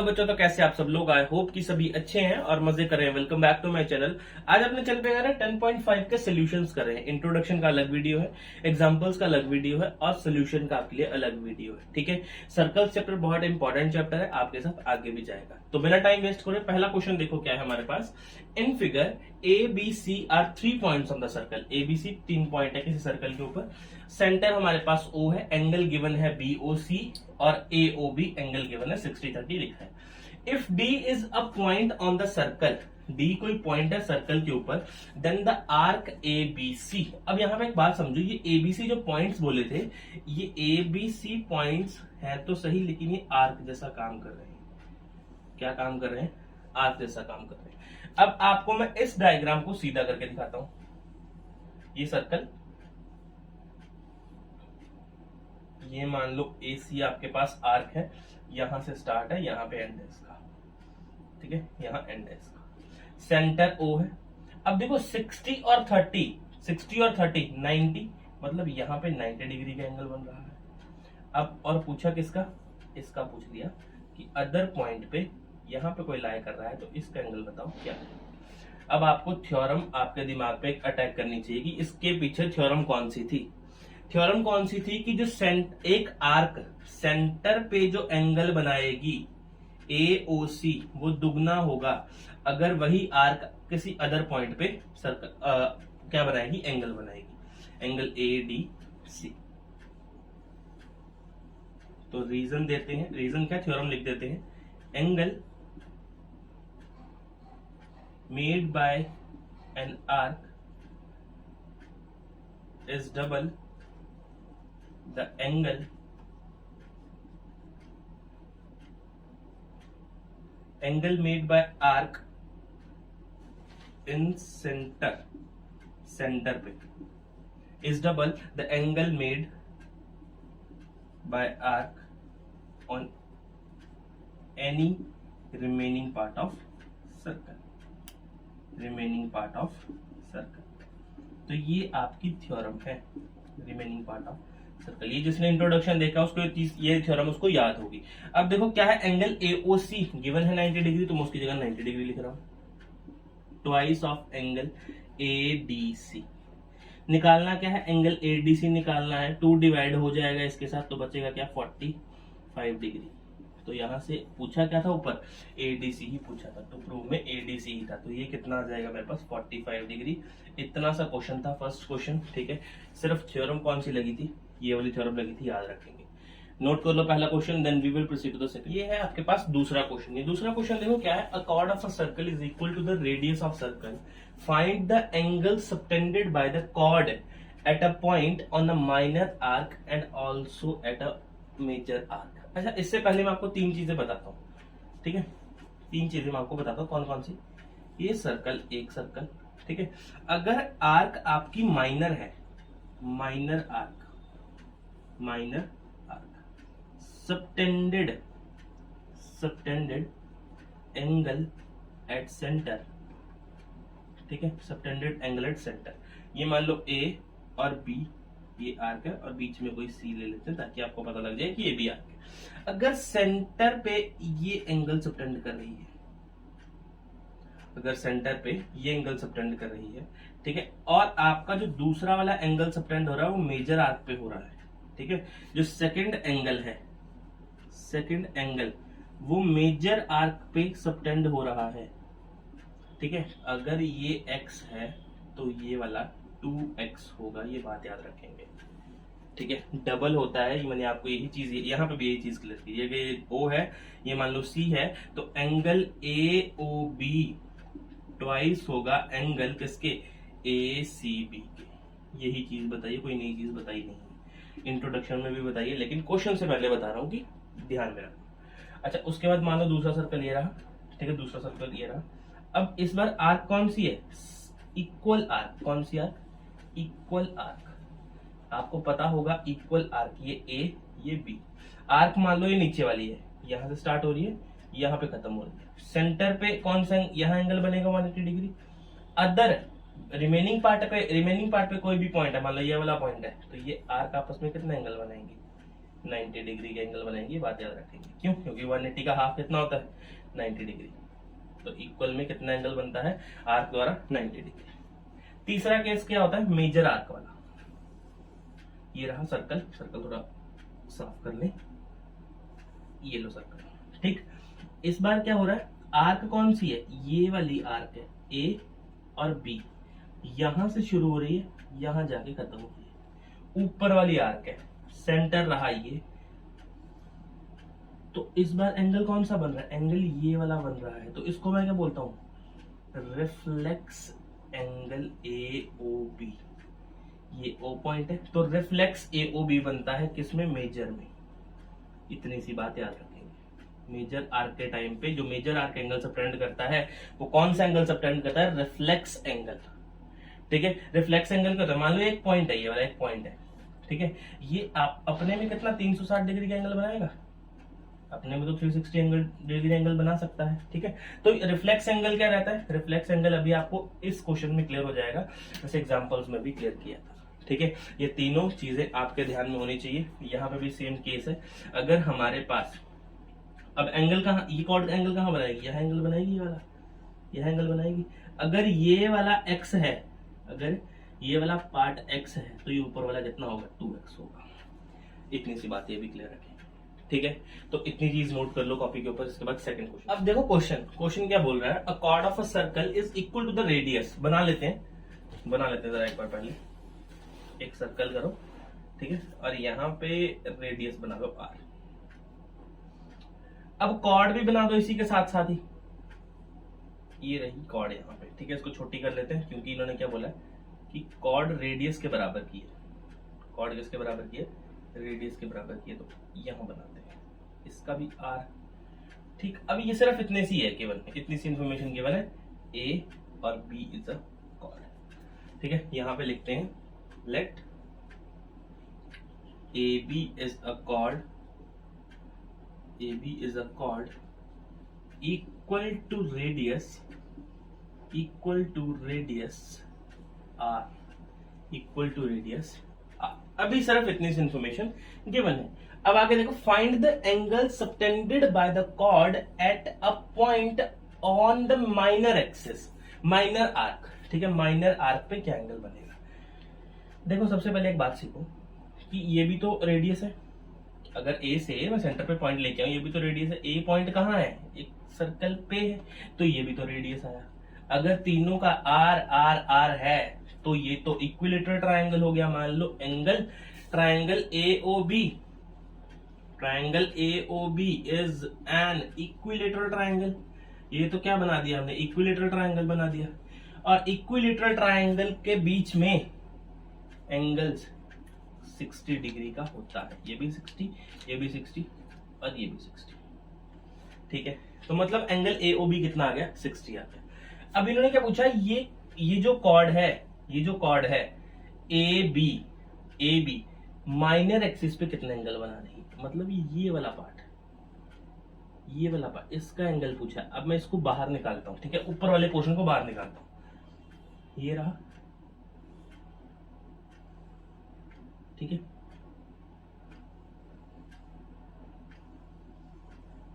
बच्चों, तो कैसे आप सब लोग। आई होप कि सभी अच्छे हैं और मजे कर रहे हैं। Welcome back to my channel. आज अपने चैनल पे 10.5 के सोल्यूशंस कर रहे हैं। इंट्रोडक्शन का अलग वीडियो है, एग्जांपल्स का अलग वीडियो है और सोल्यूशन का आपके लिए अलग वीडियो है। ठीक है, सर्कल चैप्टर बहुत इंपॉर्टेंट चैप्टर है, आपके साथ आगे भी जाएगा। तो बिना टाइम वेस्ट करे पहला क्वेश्चन देखो क्या है हमारे पास। In figure A B C are 3 points on the circle. A B C 3 point है किसी सर्कल के ऊपर। सेंटर हमारे पास O है, एंगल गिवन है BOC और AOB एंगल गिवन है 60-30 लिखा है। If D is a point on the circle, D कोई पॉइंट है सर्कल के ऊपर, देन द आर्क ABC। अब यहां पे एक बात समझो, ये ABC जो पॉइंट्स बोले थे, ये ABC पॉइंट्स है तो सही, लेकिन ये आर्क जैसा काम कर रहे हैं। क्या काम कर रहे हैं? आर्क जैसा काम कर रहे हैं। अब आपको मैं इस डायग्राम को सीधा करके दिखाता हूं। ये सर्कल, ये मान लो AC आपके पास आर्क है, यहां से स्टार्ट है, यहां पे एंड है इसका। ठीक है, यहां एंड है इसका। सेंटर O है। अब देखो 60 और 30 90, मतलब यहां पे 90 डिग्री का एंगल बन रहा है। अब और पूछा किसका? इसका पूछ लिया कि अदर पॉइंट पे यहां पे कोई लाई कर रहा है, तो इसका एंगल बताओ क्या है। अब आपको थ्योरम आपके दिमाग पे अटैक करनी चाहिए कि इसके पीछे थ्योरम कौन सी थी। थ्योरम कौन सी थी कि जो एक आर्क सेंटर पे जो एंगल बनाएगी AOC, वो दुगना होगा अगर वही आर्क किसी अदर पॉइंट पे सर्कल क्या बनाएगी? एंगल बनाएगी, एंगल ADC। तो रीजन देते हैं, रीजन क्या, थ्योरम लिख देते हैं। Angle made by an arc is double the angle made by arc in center पे is double the angle made by arc on any remaining part of circle। तो ये आपकी थ्योरम है, रिमेनिंग पार्ट ऑफ सर्कल। ये जिसने introduction देखा उसको ये थ्योरम उसको याद होगी। अब देखो क्या है, एंगल AOC गिवन है 90 डिग्री, तो मैं उसकी जगह 90 डिग्री लिख रहा हूं। Twice of angle ADC। निकालना क्या है? एंगल ADC निकालना है। 2 डिवाइड हो जाएगा इसके साथ, तो बचेगा क्या? 45 डिग्री। तो यहां से पूछा क्या था ऊपर? ADC ही पूछा था, तो प्रूफ में ADC ही था। तो ये कितना आ जाएगा मेरे पास? 45 डिग्री। इतना सा क्वेश्चन था, फर्स्ट क्वेश्चन। ठीक है, सिर्फ थ्योरम कौन सी लगी थी? ये वाली थ्योरम लगी थी, याद रखेंगे। नोट कर लो पहला question, then we will proceed to the second. ये है आपके पास दूसरा क्वेश्चन। ये दूसरा क्वेश्चन देखो क्या है। A chord of a circle is equal to the radius of circle. Find the angle subtended by the chord at a point on the minor arc and also at a major arc. अच्छा, इससे पहले मैं आपको 3 चीजें बताता हूँ। ठीक है, 3 चीजें मैं आपको बताता हूँ। कौन कौन सी? ये सर्कल, एक सर्कल। ठीक है, अगर आर्क आपकी माइनर है, minor arc subtended angle at centre. ठीक है, सबटेंडेड एंगल एट सेंटर। ये मान लो A और B, ये आर्क है और बीच में कोई C ले लेते हैं ताकि आपको पता लग जाए कि ये भी आर्क है। अगर सेंटर पे ये एंगल सबटेंड कर रही है, अगर सेंटर पे ये एंगल सबटेंड कर रही है, ठीक है, और आपका जो दूसरा वाला एंगल सबटेंड हो रहा है वो मेजर आर्क पे हो रहा है। ठीक है, जो सेकंड एंगल वो मेजर आर्क पे सबटेंड हो रहा है। ठीक है, अगर ये x है तो ये वाला 2x होगा, ये बात याद रखेंगे। ठीक है, डबल होता है, मैंने आपको यही चीज, यहाँ पे भी यही चीज क्लियर की। ये O है, ये मान लो C है, तो एंगल AOB ट्वाइस होगा एंगल किसके? ACB के। यही चीज बताइए, कोई नई चीज बताई नहीं, इंट्रोडक्शन में भी बताइए, लेकिन क्वेश्चन से पहले बता रहा हूँ कि ध्यान में रखो। अच्छा, उसके बाद मान लो दूसरा सर्कल ये रहा। ठीक है, दूसरा सर्कल ये रहा। अब इस बार आर्क कौन सी है? Equal arc. कौन सी आर्क? Equal arc. आपको पता होगा इक्वल आर्क, ये A ये B। आर्क मान लो ये नीचे वाली है, यहां से स्टार्ट हो रही है, यहां पे खत्म हो रही है। सेंटर पे कौन सा यहाँ एंगल बनेगा? 180 डिग्री। अदर रिमेनिंग पार्ट पे कोई भी पॉइंट है, मान लो ये वाला पॉइंट है, तो ये आर्क आपस में कितना एंगल बनाएंगे? 90 डिग्री के एंगल बनाएंगे, बात याद रखेंगे। क्यों? क्योंकि 180 का हाफ कितना होता है? 90 डिग्री। तो इक्वल में कितना एंगल बनता है आर्क द्वारा? 90 डिग्री। तीसरा केस क्या होता है? मेजर आर्क वाला। ये रहा सर्कल, सर्कल थोड़ा साफ कर ले, ये लो सर्कल, ठीक। इस बार क्या हो रहा है? आर्क कौन सी है? ये वाली आर्क है, ए और बी, यहां से शुरू हो रही है, यहां जाके खत्म हो रही है। ऊपर वाली आर्क है, सेंटर रहा ये। तो इस बार एंगल कौन सा बन रहा है? एंगल ये वाला बन रहा है। तो इसको मैं क्या बोलता हूं? Reflex angle A O B. ये ओ पॉइंट है, तो रिफ्लेक्स ए ओ बी बनता है किसमें? मेजर में। इतनी सी बात याद रखेंगे। मेजर आर्क के टाइम पे जो मेजर आर्क एंगल सबटेंड करता है वो कौन सा एंगल सबटेंड करता है? रिफ्लेक्स एंगल, ठीक है। रिफ्लेक्स एंगल का मान लो एक पॉइंट है, ये वाला एक पॉइंट है, ठीक है। ये आप अपने में कितना 360 डिग्री का एंगल बनाएगा? अपने में तो 360 डिग्री एंगल बना सकता है, ठीक है। तो रिफ्लेक्स एंगल क्या रहता है? रिफ्लेक्स एंगल अभी आपको इस क्वेश्चन में क्लियर हो जाएगा, जैसे एग्जांपल्स में भी क्लियर किया था, ठीक है। ये तीनों चीजें आपके ध्यान में होनी चाहिए। यहाँ पे भी सेम केस है। अगर हमारे पास अब एंगल कहाँ, ये कॉर्ड एंगल कहाँ बनाएगी? यह एंगल बनाएगी, ये वाला, यह एंगल बनाएगी। अगर ये वाला एक्स है, अगर ये वाला पार्ट एक्स है, तो ये ऊपर वाला कितना होगा? 2x होगा। इतनी सी बात ये भी क्लियर रखें, ठीक है। तो इतनी चीज नोट कर लो कॉपी के ऊपर। इसके बाद सेकंड क्वेश्चन। अब देखो क्वेश्चन क्या बोल रहा है? A chord of a circle is equal to the radius. बना लेते हैं जरा एक बार। पहले एक सर्कल करो, ठीक है, और यहाँ पे रेडियस बना लो r। अब कॉर्ड भी बना दो इसी के साथ साथ ही। ये रही कॉर्ड यहाँ पे, ठीक है। इसको छोटी कर लेते हैं क्योंकि इन्होंने क्या बोला कि कॉर्ड रेडियस के बराबर की है। कॉर्ड किसके बराबर की है? रेडियस के बराबर की है। तो यहां बनाते हैं, इसका भी r, ठीक। अब ये सिर्फ इतने सी है, केवल इतनी सी इंफॉर्मेशन केवल है, a और b इज अ कॉर्ड, ठीक है। यहां पे लिखते हैं late AB is a chord, AB is a chord equal to radius r, equal to radius r। अभी सिर्फ इतनी सी इंफॉर्मेशन गिवन है। अब आगे देखो, find the angle subtended by the chord at a point on the minor axis, minor arc, ठीक है। Minor arc पे क्या एंगल बनेगा? देखो सबसे पहले एक बात सीखो कि ये भी तो रेडियस है। अगर ए से मैं सेंटर पे पॉइंट लेके आऊं, ये भी तो रेडियस है। ए पॉइंट कहाँ है? एक सर्कल पे है, तो ये भी तो रेडियस आया। अगर तीनों का आर आर आर है तो ये तो इक्विलेटरल ट्रायंगल हो गया। मान लो angle triangle AOB, triangle AOB is an equilateral triangle. ये तो क्या बना दिया हमने? इक्विलेटरल ट्रायंगल बना दिया। और इक्विलेटरल ट्रायंगल के बीच में एंगल्स 60 डिग्री का होता है। ये भी 60, ये भी 60 और ये भी 60, ठीक है। तो मतलब एंगल AOB कितना आ गया? 60 आ गया। अब इन्होंने क्या पूछा? ये जो कॉर्ड है AB माइनर एक्सिस पे कितना एंगल बना रही है? मतलब ये वाला पार्ट, इसका एंगल पूछा। अब मैं इसको बाहर निकालता हूं, ठीक है। ऊपर वाले पोर्शन को बाहर निकालता हूं, ये रहा, ठीक है।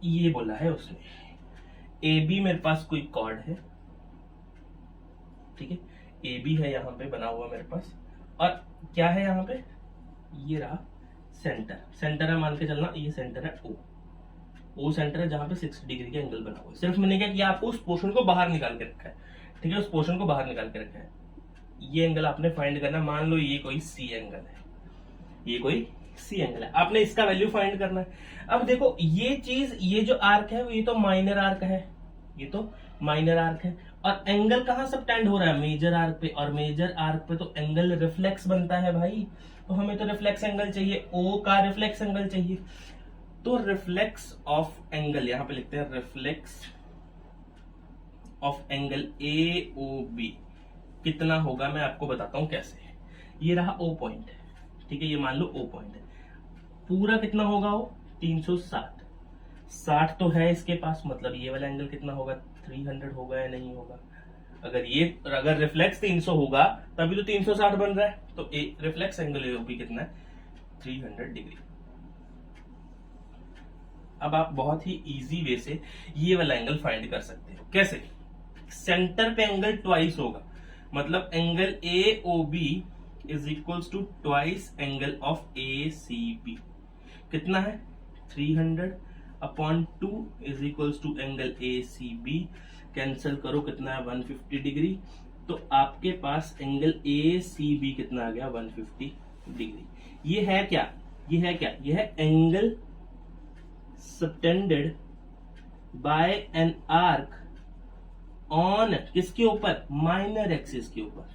ये बोला है उसने AB मेरे पास कोई कॉर्ड है, ठीक है। AB है यहाँ पे बना हुआ मेरे पास, और क्या है यहाँ पे? ये रहा सेंटर है, मान के चलना ये सेंटर है O सेंटर है जहां पे 60 डिग्री का एंगल बना हुआ है। सिर्फ मैंने क्या किया? आपको उस पोर्शन को बाहर निकाल के रखा है, ठीक है। उस पोर्शन को बाहर निकाल के रखा है। ये एंगल आपने फाइंड करना। मान लो ये कोई C एंगल है, ये कोई C एंगल है, आपने इसका वैल्यू फाइंड करना है। अब देखो ये चीज, ये जो आर्क है ये तो माइनर आर्क है, ये तो माइनर आर्क है। और एंगल कहां सबटेंड हो रहा है? मेजर आर्क पे। और मेजर आर्क पे तो एंगल रिफ्लेक्स बनता है भाई, तो हमें तो रिफ्लेक्स एंगल चाहिए, O का रिफ्लेक्स एंगल चाहिए। तो रिफ्लेक्स ऑफ एंगल यहां पे लिखते हैं, रिफ्लेक्स ऑफ एंगल AOB कितना होगा? मैं आपको बताता हूं कैसे। ये रहा O पॉइंट, ठीक है। ये मान लो O पॉइंट है, पूरा कितना होगा वो? 360। 60 तो है इसके पास, मतलब ये वाला एंगल कितना होगा? 300 होगा या नहीं होगा? अगर रिफ्लेक्स 300 होगा तभी तो 360 बन रहा है। तो रिफ्लेक्स एंगल AOB कितना है? 300 डिग्री। अब आप बहुत ही इजी वे से ये वाला एंगल फाइंड कर सकते हो। कैसे? सेंटर पे एंगल ट्वाइस होगा, मतलब angle A O B is equals to twice angle of A C B. कितना है? 300 upon 2 is equals to angle A C B. Cancel करो, कितना है? 150 डिग्री। तो आपके पास एंगल ए सी बी कितना आ गया? 150 डिग्री। ये है क्या? ये है क्या? ये है angle subtended bye an arc on किसके ऊपर? माइनर एक्सिस के ऊपर।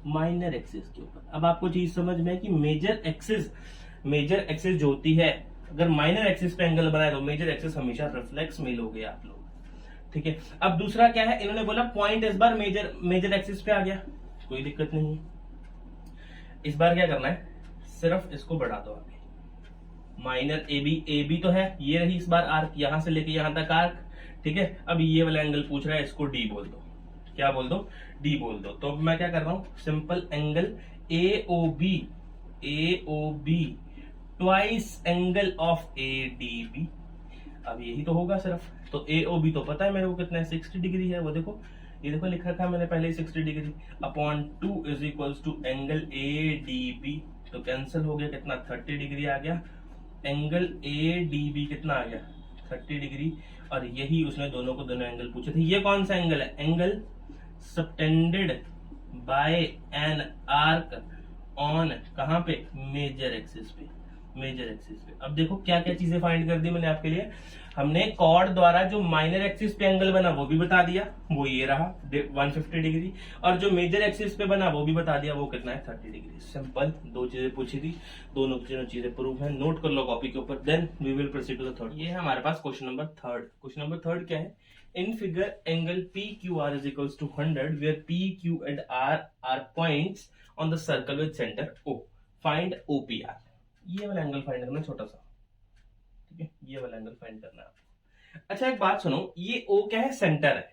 माइनर एक्सिस के ऊपर। अब आपको चीज समझ में है कि मेजर एक्सिस जो होती है, अगर माइनर एक्सिस पे एंगल बनाए तो मेजर एक्सिस हमेशा रिफ्लेक्स में लोगे आप लोग। ठीक है। अब दूसरा क्या है, इन्होंने बोला पॉइंट इस बार मेजर एक्सिस पे आ गया, कोई दिक्कत नहीं है। इस बार क्या करना है? सिर्फ इसको बढ़ा दो आगे। माइनर ए बी तो है, ये रही इस बार आर्क, यहां से लेके यहां तक आर्क। ठीक है। अब ये वाला एंगल पूछ रहा है, इसको डी बोल दो। क्या बोल दो? डी बोल दो। तो अब मैं क्या कर रहा हूं? Simple angle A O B twice angle of A D B. अब यही तो होगा सिर्फ। तो ए ओ बी तो पता है मेरे को कितना है? 60 डिग्री है। वो देखो, ये देखो लिख रखा है मैंने पहले ही 60 degree upon 2 is equals to angle A D B. तो कैंसिल हो गया, कितना? 30 डिग्री आ गया। एंगल ए डी बी कितना आ गया? 30 डिग्री। और यही उसने दोनों को दोनों एंगल पूछे थे। ये कौन सा एंगल है? Angle subtended bye an arc on कहां पे? मेजर एक्सिस पे। मेजर एक्सिस पे। अब देखो क्या क्या चीजें फाइंड कर दी मैंने आपके लिए। हमने कॉर्ड द्वारा जो माइनर एक्सिस पे एंगल बना वो भी बता दिया, वो ये रहा 150 डिग्री। और जो मेजर एक्सिस पे बना वो भी बता दिया, वो कितना है? 30 डिग्री। सिंपल, दो चीजें पूछी थी, दोनों चीजें प्रूव है। नोट कर लो कॉपी के ऊपर, then we will proceed to the third. ये है हमारे पास question number third. Question number third क्या है? In figure angle P Q R is equals to 100 where P Q and R points on the circle with centre O. Find OPR. ये वाला angle find करना, छोटा सा। ठीक है, ये वाला एंगल फाइंड करना है आपको। अच्छा एक बात सुनो, ये ओ क्या है? सेंटर है।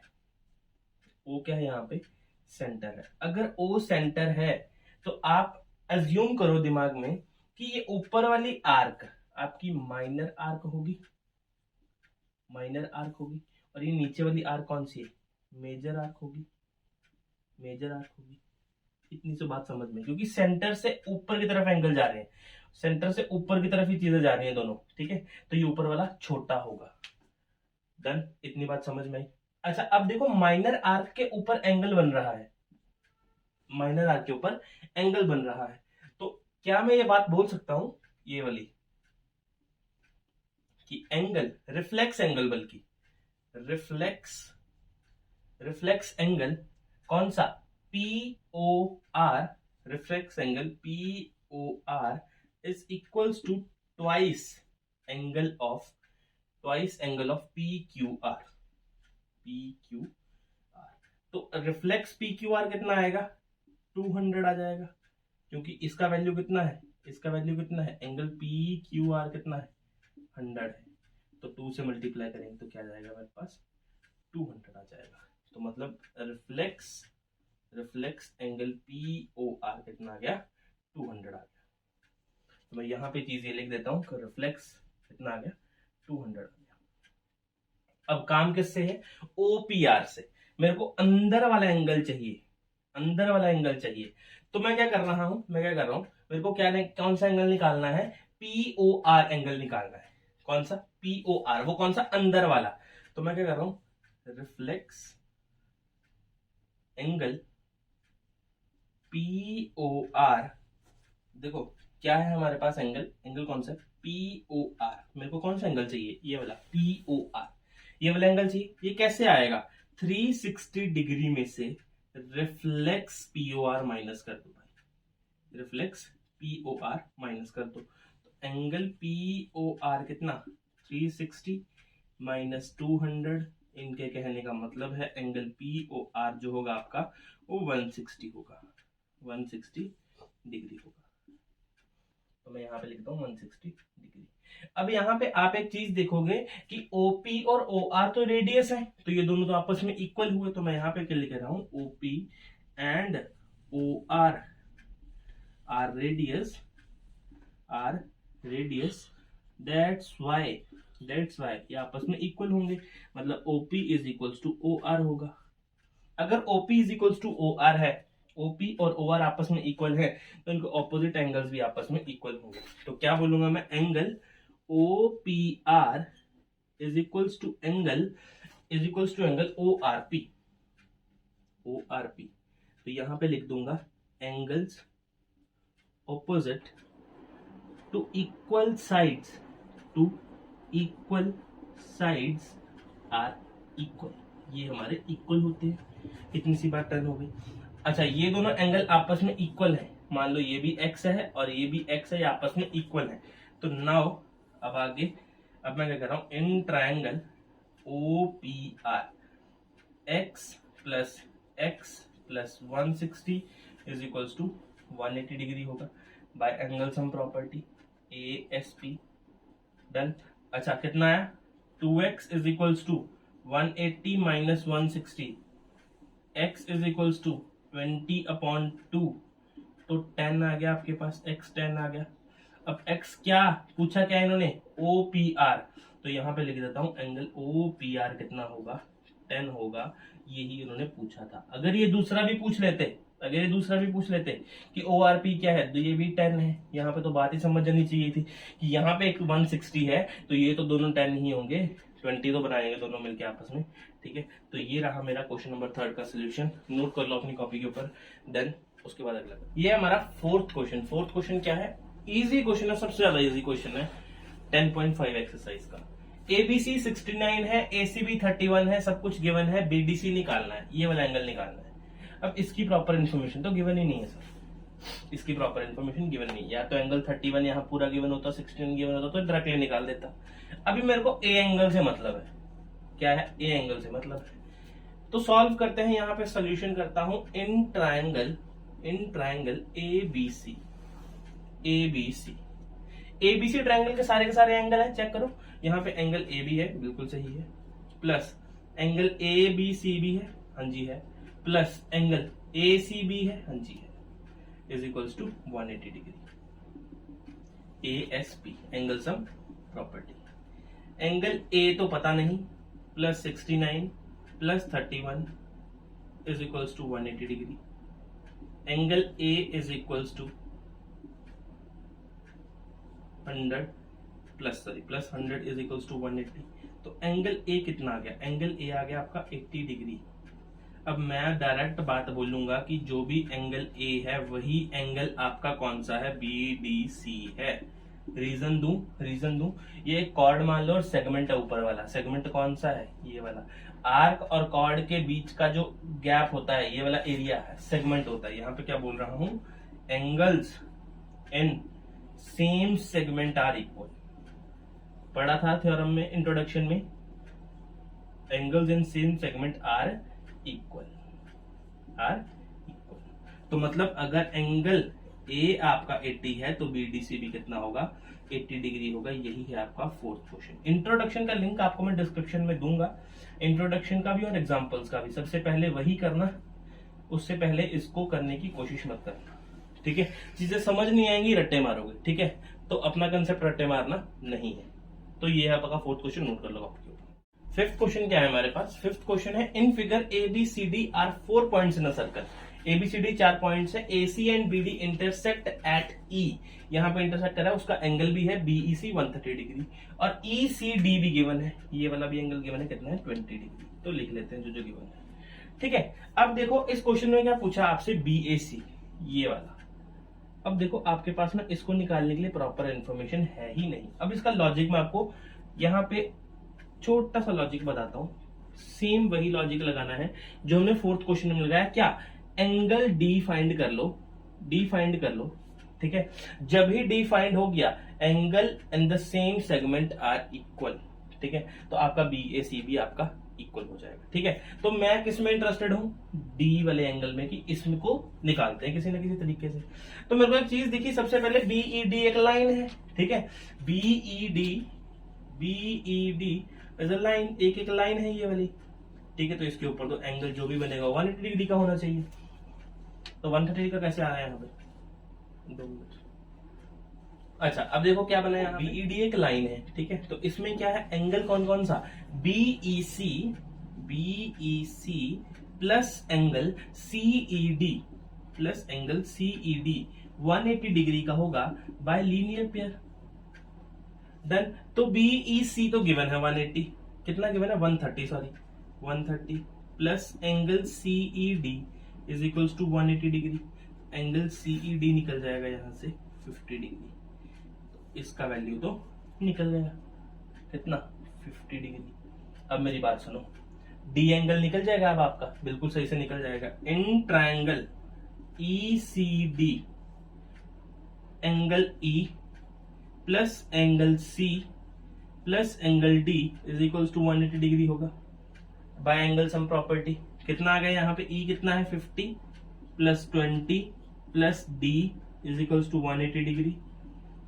ओ क्या है यहाँ पे? सेंटर है। अगर ओ सेंटर है तो आप अज्यूम करो दिमाग में कि ये ऊपर वाली आर्क आपकी माइनर आर्क होगी। माइनर आर्क होगी। और ये नीचे वाली आर्क कौन सी है? मेजर आर्क होगी। मेजर आर्क होगी। इतनी सी बात समझ में, क्योंकि सेंटर से ऊपर की तरफ एंगल जा रहे हैं, सेंटर से ऊपर की तरफ ही चीजें जा रही हैं दोनों। ठीक है, तो ये ऊपर वाला छोटा होगा। डन, इतनी बात समझ में आई। अच्छा अब देखो, माइनर आर्क के ऊपर एंगल बन रहा है। माइनर आर्क के ऊपर एंगल बन रहा है, तो क्या मैं ये बात बोल सकता हूं, ये वाली, कि एंगल रिफ्लेक्स एंगल, बल्कि रिफ्लेक्स एंगल कौन सा? P O R. Reflex angle P O R is equals to twice angle of P Q R. तो रिफ्लेक्स पी क्यू आर कितना आएगा? 200 आ जाएगा, क्योंकि इसका वैल्यू कितना है? एंगल पी क्यू आर कितना है? 100 है। तो 2 से मल्टीप्लाई करेंगे तो क्या जाएगा मेरे पास? 200 आ जाएगा। तो मतलब reflex angle P O R कितना आ गया? 200 आ गया। तो मैं यहाँ पे चीज ये लिख देता हूँ कि रिफ्लेक्स कितना आ गया? 200 आ गया। अब काम किससे है? ओपीआर से। मेरे को अंदर वाला एंगल चाहिए, तो मैं क्या कर रहा हूं? मेरे को कौन सा एंगल निकालना है? पीओआर एंगल निकालना है। कौन सा? पीओआर। वो कौन सा? अंदर वाला। तो मैं क्या कर रहा हूं? Reflex angle POR. देखो क्या है हमारे पास एंगल कौन सा? पीओआर। मेरे को कौन सा एंगल चाहिए? ये वाला पीओआर, ये वाला एंगल चाहिए। ये कैसे आएगा? 360 डिग्री में से रिफ्लेक्स पीओआर माइनस कर दो भाई, रिफ्लेक्स पीओआर माइनस कर दो। तो एंगल पीओआर कितना? 360 माइनस 200। इनके कहने का मतलब है एंगल पीओआर जो होगा आपका वो 160 होगा, 160 डिग्री होगा। तो मैं यहाँ पे लिखता हूँ 160 डिग्री। अब यहाँ पे आप एक चीज देखोगे कि ओपी और ओआर तो रेडियस है, तो ये दोनों तो आपस में इक्वल हुए। तो मैं यहाँ पे क्या लिख रहा हूँ? OP and OR are radius, that's why that's why ये आपस में इक्वल होंगे, मतलब OP is equals to OR होगा। अगर OP is equals to OR है, OP और OR आपस में इक्वल है, तो इनके ऑपोजिट एंगल्स भी आपस में इक्वल होंगे। तो क्या बोलूंगा मैं, angle OPR is equals to angle ORP। तो यहां पे लिख दूंगा angles opposite to equal sides are equal, ये हमारे इक्वल होते हैं। इतनी सी बात टर्न हो गई। अच्छा, ये दोनों एंगल आपस में इक्वल है, मान लो ये भी x है और ये भी x है, ये आपस में इक्वल है। तो नाउ अब आगे, अब मैं क्या कर रहा हूं, in triangle OPR x plus 160 is equals to 180 degree होगा by angle sum property ASP। Done. अच्छा, कितना आया, 2x is equals to 180 minus 160, x is equals to 20/2, तो 10 आ गया आपके पास, x 10 आ गया। अब x क्या पूछा, क्या इन्होंने, OPR, तो यहां पे लिख देता हूं एंगल OPR कितना होगा, 10 होगा, यही इन्होंने पूछा था। अगर ये दूसरा भी पूछ लेते कि ORP क्या है, तो ये भी 10 है। यहाँ पे तो बात ही समझ जानी चाहिए थी कि यहाँ पे एक 160 है, तो ये तो दोनों 10 ही होंगे, 20 तो बनाएंगे दोनों मिलके आपस में, ठीक है। तो ये रहा मेरा क्वेश्चन नंबर 3 का सोल्यूशन, नोट कर लो अपनी कॉपी के ऊपर। देन उसके बाद अगला, ये हमारा फोर्थ क्वेश्चन क्या है, इजी क्वेश्चन है, सबसे ज्यादा इजी क्वेश्चन है 10.5 एक्सरसाइज का। ABC 69 है, ACB 31 है, सब कुछ गिवन है, BDC निकालना है, ये वाला एंगल निकालना है। अब इसकी प्रॉपर इन्फॉर्मेशन तो गिवन ही नहीं है सर, इसकी प्रॉपर इन्फॉर्मेशन गिवन नहीं, या तो एंगल 31 यहाँ पूरा गिवन होता, 16 गिवन होता तो डायरेक्टली निकाल देता। अभी मेरे को A एंगल से मतलब है, क्या है, A एंगल से मतलब है। तो सॉल्व करते हैं, यहाँ पे सोल्यूशन करता हूं इन ट्रायंगल ABC ट्रायंगल के सारे एंगल है, चेक करो। यहाँ पे एंगल AB है, बिल्कुल सही है, प्लस एंगल ABC भी है, हाँ जी है, प्लस एंगल ACB है, हाँ जी है, is equals to 180 degree. ASP angle sum property, angle A तो पता नहीं, plus 69 plus 31 is equals to 180 degree. Angle A is equals to 100 plus 100 is equals to 180। तो एंगल A कितना आ गया, एंगल A आ गया आपका 80 डिग्री। अब मैं डायरेक्ट बात बोलूंगा कि जो भी एंगल A है वही एंगल आपका कौन सा है, BDC है। रीजन दूं, ये कॉर्ड मान लो और सेगमेंट है ऊपर वाला, सेगमेंट कौन सा है, ये वाला। आर्क और कॉर्ड के बीच का जो गैप होता है, ये वाला एरिया है, सेगमेंट होता है। यहाँ पे क्या बोल रहा हूं, angles in same segment are equal, पढ़ा था थ्योरम में, इंट्रोडक्शन में, angles in same segment are equal. तो मतलब अगर एंगल A आपका 80 है तो BDC भी कितना होगा, 80 डिग्री होगा। यही है आपका फोर्थ क्वेश्चन। इंट्रोडक्शन का लिंक आपको मैं डिस्क्रिप्शन में दूंगा, इंट्रोडक्शन का भी और एग्जांपल्स का भी। सबसे पहले वही करना, उससे पहले इसको करने की कोशिश मत करना, ठीक है। चीजें समझ नहीं आएंगी, रट्टे मारोगे, ठीक है। तो अपना कंसेप्ट रट्टे मारना नहीं है। तो ये है आपका फोर्थ क्वेश्चन, नोट कर लो आपके ऊपर। फिफ्थ क्वेश्चन क्या है हमारे पास, फिफ्थ क्वेश्चन है in figure ABCD are 4 points in a circle. ABCD 4 points है, AC and BD intersect at E, यहाँ पे इंटरसेक्ट कर रहा है, उसका एंगल भी है BEC 130 डिग्री, और ECD भी गिवन है, ये वाला भी एंगल गिवन है, कितना है 20 डिग्री। तो लिख लेते हैं जो गिवन है, ठीक है। अब देखो इस क्वेश्चन में क्या पूछा आपसे, BAC ये वाला। अब देखो आपके पास ना इसको निकालने के लिए प्रॉपर इंफॉर्मेशन है ही नहीं। अब इसका लॉजिक मैं आपको यहाँ पे छोटा सा लॉजिक बताता हूं, सेम वही लॉजिक लगाना है जो हमने फोर्थ क्वेश्चन में लगाया। क्या, एंगल D फाइंड कर लो, ठीक है। जब ही D फाइंड हो गया, angle in the same segment are equal, ठीक है। तो आपका BAC भी आपका इक्वल हो जाएगा, ठीक है। तो मैं किस में इंटरेस्टेड हूं, D वाले एंगल में, कि इसमें को निकालते हैं किसी ना किसी तरीके से। तो मेरे को एक चीज दिखी, सबसे पहले BED एक लाइन है, ठीक है। BED इज अ लाइन, एक लाइन है ये वाली, ठीक है। तो इसके ऊपर तो एंगल जो भी बनेगा 180 डिग्री का होना चाहिए। तो 130 का कैसे आ रहा है यहाँ पे, 2 मिनट, अच्छा अब देखो क्या बना है, बीईडी एक लाइन है, ठीक है, तो इसमें क्या है, एंगल कौन कौन सा, BEC, BEC plus angle CED, plus angle CED 180 degree का होगा बाय लीनियर पेयर। डन। तो बीईसी तो गिवन है 180, कितना गिवन है 130, sorry 130 plus angle CED is equals to 180 degree. Angle CED निकल जाएगा यहां से 50 डिग्री, इसका वैल्यू तो निकल गया, कितना 50 डिग्री। अब मेरी बात सुनो, डी एंगल निकल जाएगा अब आपका, बिल्कुल सही से निकल जाएगा। In triangle ECD angle E plus angle C plus angle D is equals to 180 degree होगा बाय एंगल सम प्रॉपर्टी। कितना आ गया यहाँ पे, ई कितना है 50 plus 20 plus D is equals to 180 degree.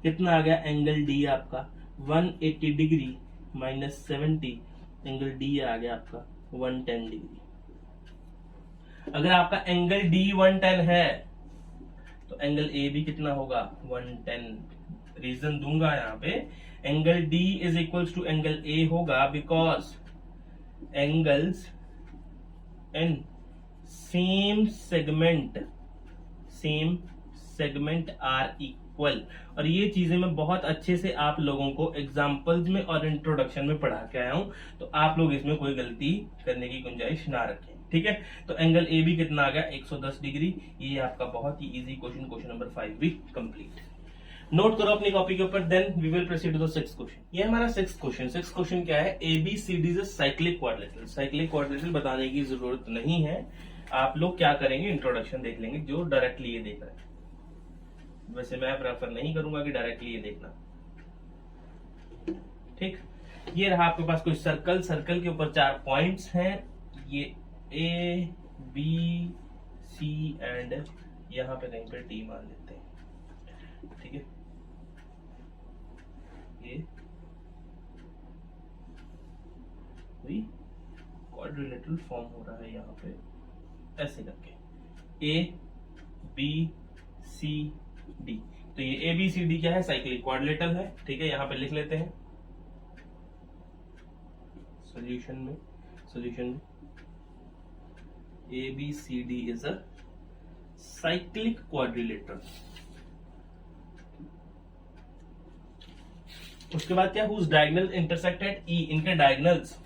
कितना आ गया एंगल डी आपका 180 डिग्री माइनस 70, एंगल डी आ गया आपका 110 डिग्री। अगर आपका एंगल डी 110 है तो एंगल ए भी कितना होगा 110। रीजन दूंगा यहाँ पे, angle D is equals to angle A होगा because angles in same segment are equal. और ये चीजें मैं बहुत अच्छे से आप लोगों को एग्जाम्पल्स में और इंट्रोडक्शन में पढ़ा के आया हूं, तो आप लोग इसमें कोई गलती करने की गुंजाइश ना रखें, ठीक है। तो एंगल ए भी कितना आ गया 110 डिग्री। ये आपका बहुत ही इजी क्वेश्चन, क्वेश्चन नंबर 5 भी कंप्लीट। नोट करो अपनी कॉपी के ऊपर, then we will proceed to the 6th question. ये हमारा 6th क्वेश्चन। 6th क्वेश्चन क्या है, ABCD is a cyclic quadrilateral. Cyclic quadrilateral बताने की जरूरत नहीं है, आप लोग क्या करेंगे, इंट्रोडक्शन देख लेंगे जो डायरेक्टली ये देख रहे हैं। वैसे मैं प्रेफर नहीं करूंगा कि डायरेक्टली ये देखना, ठीक। ये रहा आपके पास कोई सर्कल, सर्कल के ऊपर 4 पॉइंट्स हैं, ये ए बी सी एंड यहां पे कहीं पे डी मान लेते हैं, ठीक है। ये कोई क्वाड्रिलेटरल फॉर्म हो रहा है यहाँ पे ऐसे करके, ए बी सी डी। तो ये ए बी सी डी क्या है, साइक्लिक क्वाड्रिलेटरल है, ठीक है। यहां पे लिख लेते हैं सॉल्यूशन में A B C D is a cyclic quadrilateral. उसके बाद क्या, whose diagonal intersect at E. इनके डायगोनल्स,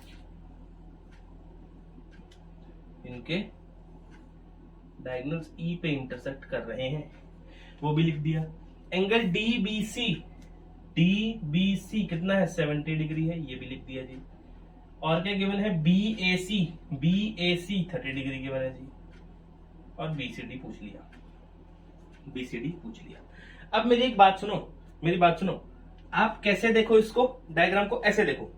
ई पे इंटरसेक्ट कर रहे हैं, वो भी लिख दिया। एंगल डीबीसी कितना है 70 डिग्री है, ये भी लिख दिया जी। और क्या गिवन है, बीएसी 30 डिग्री गिवन है जी। और बीसीडी पूछ लिया। अब मेरी बात सुनो, आप कैसे देखो इसको, डायग्राम को ऐसे देखो,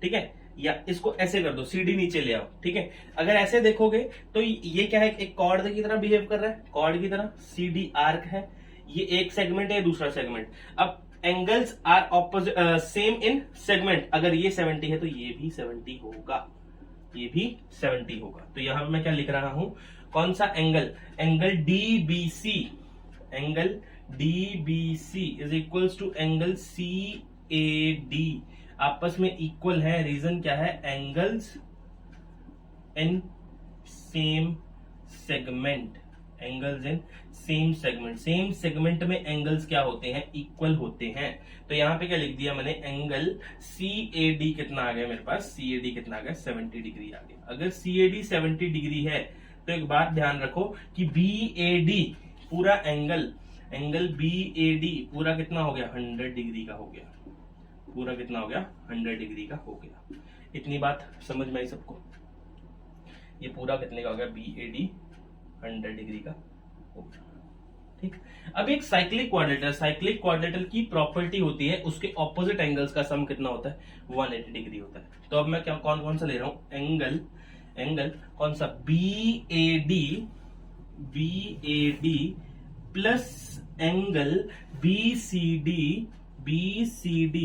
ठीक है, या इसको ऐसे कर दो, सीडी नीचे ले आओ, ठीक है। अगर ऐसे देखोगे तो ये क्या है, एक कॉर्ड की तरह बिहेव कर रहा है, कॉर्ड की तरह, सीडी आर्क है, ये एक सेगमेंट है, दूसरा सेगमेंट। अब angles are opposite same in segment, अगर ये 70 है तो ये भी 70 होगा, ये भी 70 होगा। तो यहां पर मैं क्या लिख रहा हूं, कौन सा angle DBC is equals to angle CAD, आपस में इक्वल है। रीजन क्या है, angles in same segment, same segment में एंगल्स क्या होते हैं, इक्वल होते हैं। तो यहां पे क्या लिख दिया मैंने, एंगल सीएडी कितना आ गया मेरे पास, सीएडी कितना आ गया 70 डिग्री आ गया। अगर सीएडी 70 डिग्री है तो एक बात ध्यान रखो कि बीएडी पूरा एंगल बीएडी पूरा कितना हो गया 100 डिग्री का हो गया, पूरा कितना हो गया 100 डिग्री का हो गया। इतनी बात समझ में आई सबको, ये पूरा कितने का हो गया, बीएडी 100 डिग्री का हो गया, ठीक। अब एक साइक्लिक क्वाड्रिलेटरल की प्रॉपर्टी होती है, उसके ऑपोजिट एंगल्स का सम कितना होता है 180 डिग्री होता है। तो अब मैं क्या कौन सा ले रहा हूं, एंगल कौन सा, BAD plus angle BCD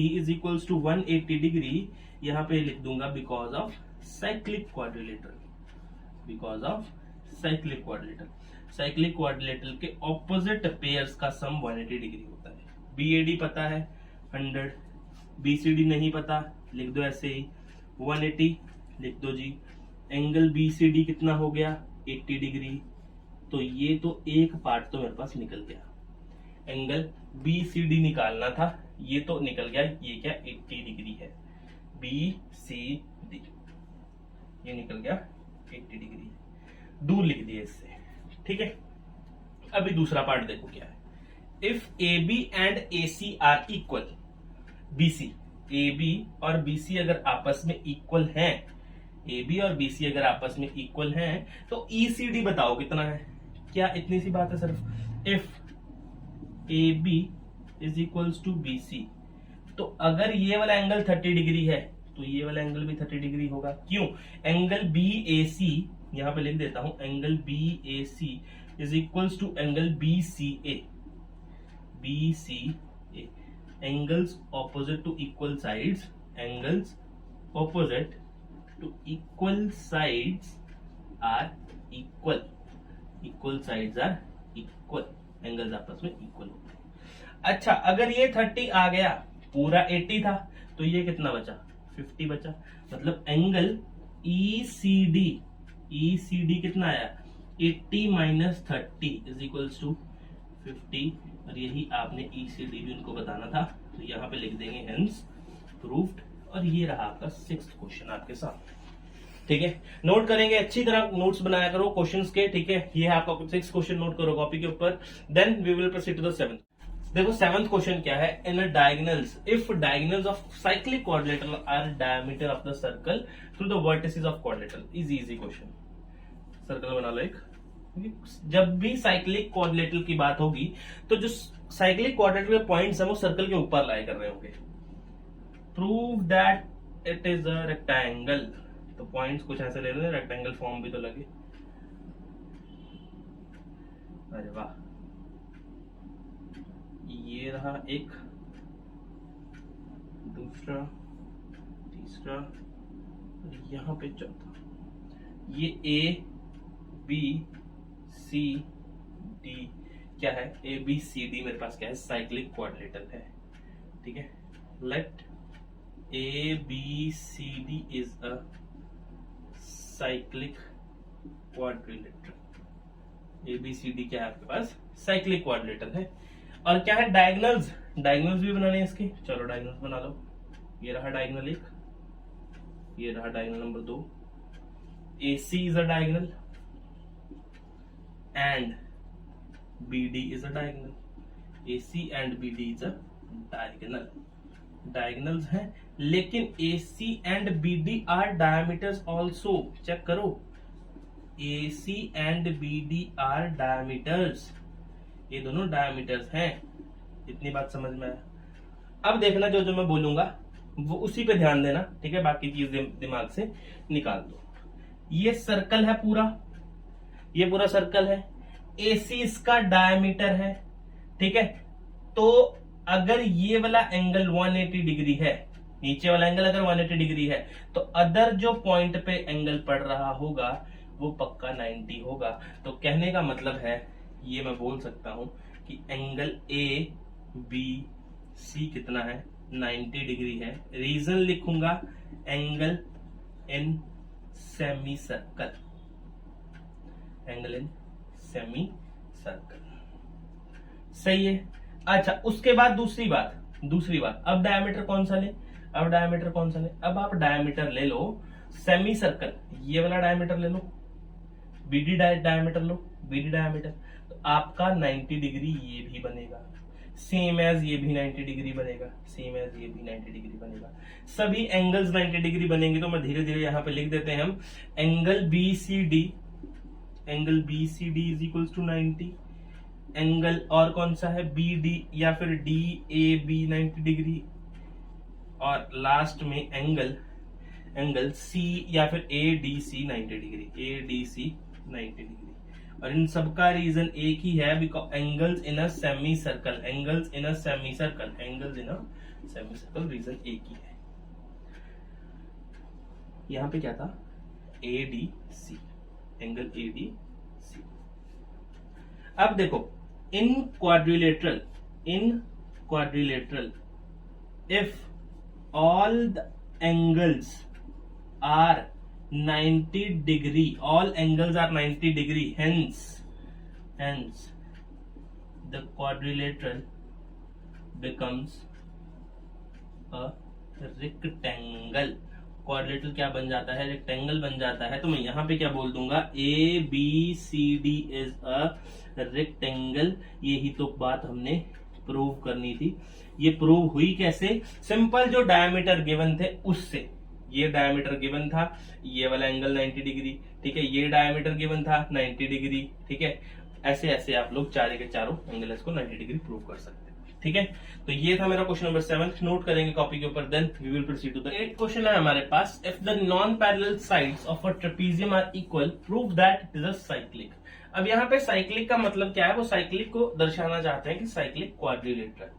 is equals to 180 degree. यहां पे लिख दूंगा बिकॉज ऑफ साइक्लिक क्वाड्रिलेटरल के ऑपोजिट पेयर्स का सम 180 डिग्री होता है। BAD पता है 100, BCD नहीं पता, लिख दो ऐसे ही 180 लिख दो जी। एंगल BCD कितना हो गया 80 डिग्री। तो ये तो एक पार्ट तो मेरे पास निकल गया, एंगल BCD निकालना था, ये तो निकल गया। ये क्या 80 डिग्री है, BCD ये निकल गया 80 डिग्री, दूर लिख दिया इससे, ठीक है। अभी दूसरा पार्ट देखो क्या है। If AB and AC are equal, BC AB और BC अगर आपस में इक्वल हैं, AB और BC अगर आपस में इक्वल हैं, तो ECD बताओ कितना है। क्या इतनी सी बात है सिर्फ, if AB is equals to BC, तो अगर ये वाला एंगल 30 डिग्री है तो ये वाला एंगल भी 30 डिग्री होगा। क्यों, एंगल BAC यहां पे लिख देता हूं, angle BAC is equals to angle BCA, angles opposite to equal sides, angles opposite to equal sides are equal, equal sides are equal, angles आपस में इक्वल होते हैं। अच्छा, अगर ये 30 आ गया, पूरा 80 था, तो ये कितना बचा 50 बचा, मतलब एंगल ECD कितना आया 80 माइनस 30 इज इक्वल्स टू 50, और यही आपने ECD भी उनको बताना था, तो यहाँ पे लिख देंगे हेंस प्रूव्ड। और ये रहा आपका 6th क्वेश्चन आपके साथ, ठीक है। नोट करेंगे, अच्छी तरह नोट्स बनाया करो क्वेश्चंस के, ठीक है। ये है आपका 6th क्वेश्चन, नोट करो कॉपी के ऊपर। Then we will proceed to the 7th। देखो 7th क्वेश्चन क्या है, in a diagonals, if diagonals of cyclic quadrilateral are diameter of the circle through the vertices of quadrilateral, easy question. Circle बना लो एक, जब भी साइक्लिक क्वाड्रिलेटरल की बात होगी तो जो साइक्लिक क्वाड्रिलेटरल के पॉइंट्स हैं वो सर्कल के ऊपर लाई कर रहे होंगे। Prove that it is a rectangle, तो पॉइंट्स कुछ ऐसे ले लें, रेक्टेंगल फॉर्म भी तो लगे। अरे वाह, ये रहा एक, दूसरा, तीसरा, और यहां पे चौथा। ये ABCD क्या है, ABCD मेरे पास क्या है, साइक्लिक क्वाड्रिलेटरल है, ठीक है। Let ABCD is a cyclic quadrilateral, ABCD क्या है आपके पास, साइक्लिक क्वाड्रिलेटरल है। और क्या है, डायगोनल्स, डायगोनल्स भी बनाने हैं इसके, चलो डायगोनल्स बना लो। ये रहा डायगोनल 1, ये रहा diagonal number 2, AC is a diagonal and BD is a diagonal, AC and BD is a diagonal, diagonals हैं, लेकिन AC and BD are diameters also, check करो, AC and BD are diameters, ये दोनों diameters हैं। इतनी बात समझ में आया। अब देखना जो जो मैं बोलूंगा वो उसी पे ध्यान देना, ठीक है, बाकी चीज दिमाग से निकाल दो। ये सर्कल है पूरा, ये पूरा सर्कल है, AC इसका डायमीटर है, ठीक है। तो अगर ये वाला एंगल 180 डिग्री है, नीचे वाला एंगल अगर 180 डिग्री है, तो अदर जो पॉइंट पे एंगल पड़ रहा होगा वो पक्का 90 होगा। तो कहने का मतलब है, ये मैं बोल सकता हूं कि एंगल ABC कितना है 90 डिग्री है। रीजन लिखूंगा, angle in semi circle, angle in semi circle, सही है। अच्छा, उसके बाद दूसरी बात, अब डायमीटर कौन सा ले, अब आप डायमीटर ले लो सेमी सर्कल, ये वाला डायमीटर ले लो, BD डायमीटर लो, BD डायमीटर, तो आपका 90 डिग्री ये भी बनेगा, सेम एज ये भी 90 डिग्री बनेगा, सेम एज ये भी 90 डिग्री बनेगा। सभी एंगल्स 90 डिग्री बनेंगे। तो मैं धीरे धीरे यहां पे लिख देते हैं हम, angle BCD is equals to 90, angle और कौन सा है BD या फिर DAB 90 डिग्री, और लास्ट में एंगल C या फिर ADC 90 डिग्री, ADC 90 डिग्री। और इन सबका रीजन एक ही है, because angles in a semi circle, reason एक ही है। यहां पे क्या था, ADC, एंगल ADC। अब देखो, इन quadrilateral if all the angles are 90 degree, all angles are 90 degree, hence the quadrilateral becomes a rectangle. Quadrilateral क्या बन जाता है? रेक्टेंगल बन जाता है। तो मैं यहाँ पे क्या बोल दूंगा? ABCD is a rectangle. यही तो बात हमने प्रूव करनी थी। ये प्रूव हुई कैसे? सिंपल, जो डायमीटर गिवन थे उससे। ये डायमीटर गिवन था, ये वाला एंगल 90 डिग्री, ठीक है। ये डायमीटर गिवन था 90 डिग्री, ठीक है। ऐसे ऐसे आप लोग चारों के चारों एंगल्स को 90 डिग्री प्रूव कर सकते हैं, ठीक है। तो ये था मेरा क्वेश्चन नंबर 7। नोट करेंगे कॉपी के ऊपर, then we will proceed to the 8th question है हमारे पास। If the non parallel sides of a trapezium are equal, prove that it is a cyclic. अब यहाँ पे साइक्लिक का मतलब क्या है? वो साइक्लिक को दर्शाना चाहते हैं कि साइक्लिक क्वाड्रिलेटरल,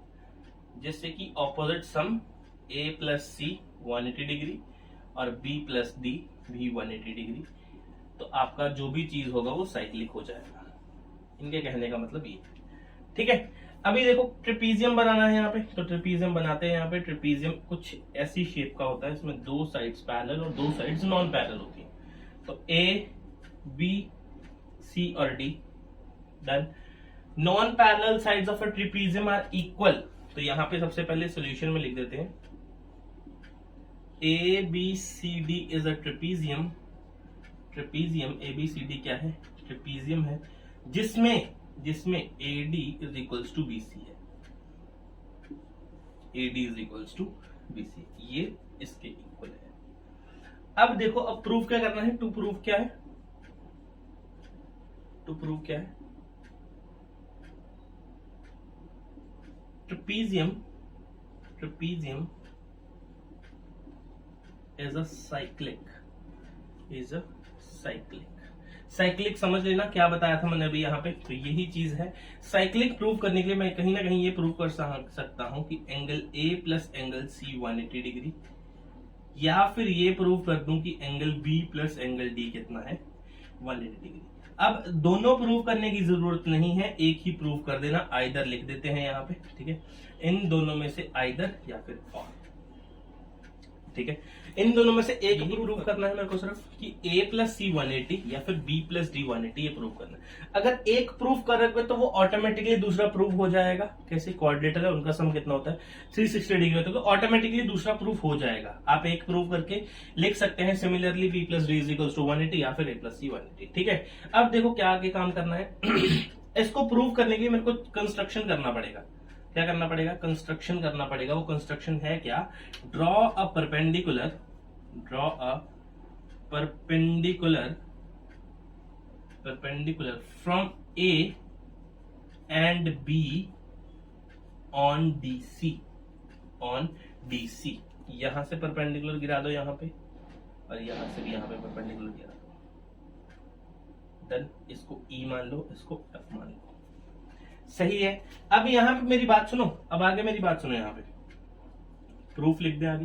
जिससे कि opposite sum A plus C 180 degree और B प्लस डी भी 180 डिग्री। तो आपका जो भी चीज होगा वो साइक्लिक हो जाएगा। इनके कहने का मतलब ये, ठीक है। अभी देखो ट्रेपेजियम बनाना है यहाँ पे, तो ट्रेपेजियम बनाते हैं। यहाँ पे ट्रेपेजियम कुछ ऐसी शेप का होता है, इसमें दो साइड्स पैरेलल और दो साइड्स नॉन पैरेलल होती है। तो A, B, C और D done. Non parallel sides of a trapezium are equal. तो यहाँ पे सबसे पहले सॉल्यूशन में लिख देते हैं ABCD is a trapezium. Trapezium ABCD क्या है? ट्रेपेजियम है, जिसमें AD is equals to BC है। AD is equals to BC, ये इसके इक्वल है। अब देखो, अब प्रूफ क्या करना है? टू प्रूफ क्या है? Trapezium is a cyclic. Cyclic समझ लेना, क्या बताया था मैंने अभी यहाँ पे? तो यही चीज है। साइक्लिक प्रूव करने के लिए मैं कहीं ना कहीं ये प्रूव कर सकता हूं कि angle A plus angle C 180 degree, या फिर ये प्रूव कर दूं कि angle B plus angle D कितना है? 180 डिग्री। अब दोनों प्रूव करने की जरूरत नहीं है, एक ही प्रूव कर देना। आइदर लिख देते हैं यहाँ पे, ठीक है। इन दोनों में से आइदर या फिर और, ठीक है। इन दोनों में से एक ही प्रूव करना है मेरे को सिर्फ, कि A प्लस C 180 या फिर B प्लस D 180, ये प्रूव करना है। अगर एक प्रूव करोगे तो वो ऑटोमेटिकली दूसरा प्रूव हो जाएगा। कैसे? क्वाड्रिलेटरल है, उनका सम कितना होता है? 360 डिग्री होता है, तो ऑटोमेटिकली दूसरा प्रूफ हो जाएगा। आप एक प्रूव करके लिख सकते हैं similarly B plus D is equals to 180 या फिर A प्लस C 180, ठीक है। अब देखो क्या आगे काम करना है। इसको प्रूव करने के लिए मेरे को कंस्ट्रक्शन करना पड़ेगा। क्या करना पड़ेगा? कंस्ट्रक्शन करना पड़ेगा। वो कंस्ट्रक्शन है क्या? Draw a perpendicular from A and B on DC। यहां से परपेंडिकुलर गिरा दो यहाँ पे, और यहां से भी यहाँ पे परपेंडिकुलर गिरा दो। देन इसको E मान लो, इसको F मान लो। सही है। अब यहाँ पे मेरी बात सुनो, अब आगे मेरी बात सुनो। यहाँ पे प्रूफ लिख दे आगे।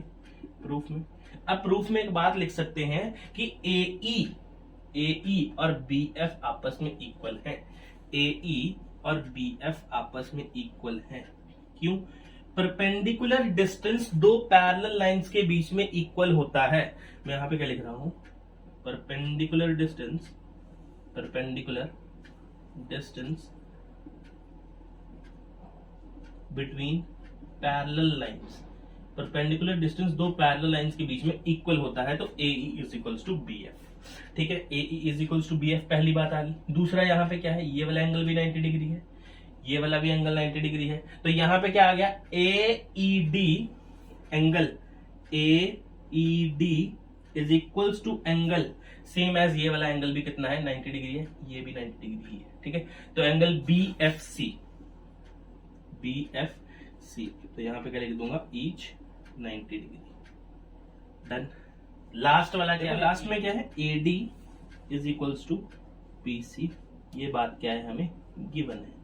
प्रूफ में, अब प्रूफ में एक बात लिख सकते हैं कि AE और BF आपस में इक्वल हैं। AE और BF आपस में इक्वल हैं। क्यों? परपेंडिकुलर डिस्टेंस दो पैरेलल लाइंस के बीच में इक्वल होता है। मैं यहाँ पे क्या लिख रहा हूं? Perpendicular distance between parallel lines. Perpendicular distance दो पैरेलल लाइंस के बीच में इक्वल होता है, तो AE is equals to BF, ठीक है। AE is equals to BF, पहली बात आ गई। दूसरा यहाँ पे क्या है? ये वाला एंगल भी 90 डिग्री है, ये वाला भी एंगल 90 डिग्री है। तो यहाँ पे क्या आ गया? AED angle AED is equals to angle same as ये वाला एंगल भी कितना है? 90 डिग्री है, ये भी 90 डिग्री है, ठीक है। तो एंगल BFC, तो यहां पे क्या लिख दूंगा? Each 90 degree. डन। लास्ट वाला क्या है? लास्ट में क्या है? AD is equals to BC। ये बात क्या है? हमें गिवन है।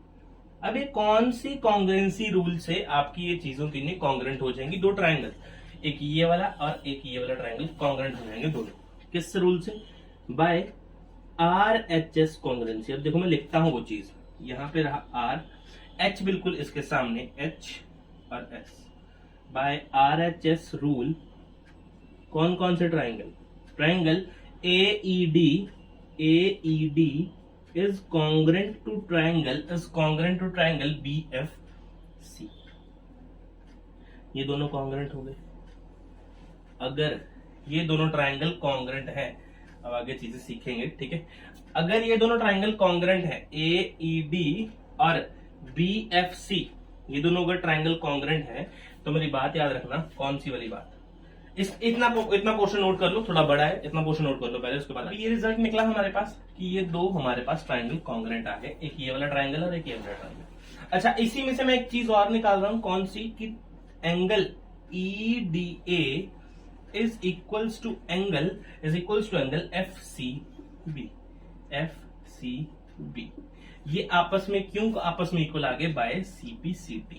अब ये कौन सी कॉन्ग्रेंसी रूल से आपकी ये चीजों तीनों कॉन्ग्रेंट हो जाएंगी? दो ट्राइंगल, एक ये वाला और एक ये वाला ट्राइंगल कॉन्ग्रेंट हो जाएंगे दोनों। किस रूल से? By RHS congruency. अब देखो मैं लिखता हूं वो चीज, यहां पे रहा R, H बिल्कुल इसके सामने, H और एस बाय RHS रूल कौन कौन से triangle AED is congruent to triangle BFC। ये दोनों कॉन्ग्रेंट हो गए। अगर ये दोनों ट्राइंगल कॉन्ग्रेंट है, अब आगे चीजें सीखेंगे, ठीक है। अगर ये दोनों ट्राइंगल कॉन्ग्रेंट है AED और BFC, ये दोनों अगर ट्राइंगल कॉन्ग्रेंट है तो मेरी बात याद रखना, कौन सी वाली बात, इतना पोर्शन नोट कर लो, थोड़ा बड़ा है, इतना पोर्शन नोट कर लो पहले, उसके बाद ये रिजल्ट निकला हमारे पास कि ये दो हमारे पास ट्राइंगल कॉन्ग्रेंट आ गए, एक ये वाला ट्राइंगल और एक ये वाला ट्राइंगल। अच्छा, इसी में से मैं एक चीज और निकाल रहा हूं, कौन सी, कि angle EDA is equals to angle FCB। ये आपस में क्यों इक्वल आ गए, बाय CPCT।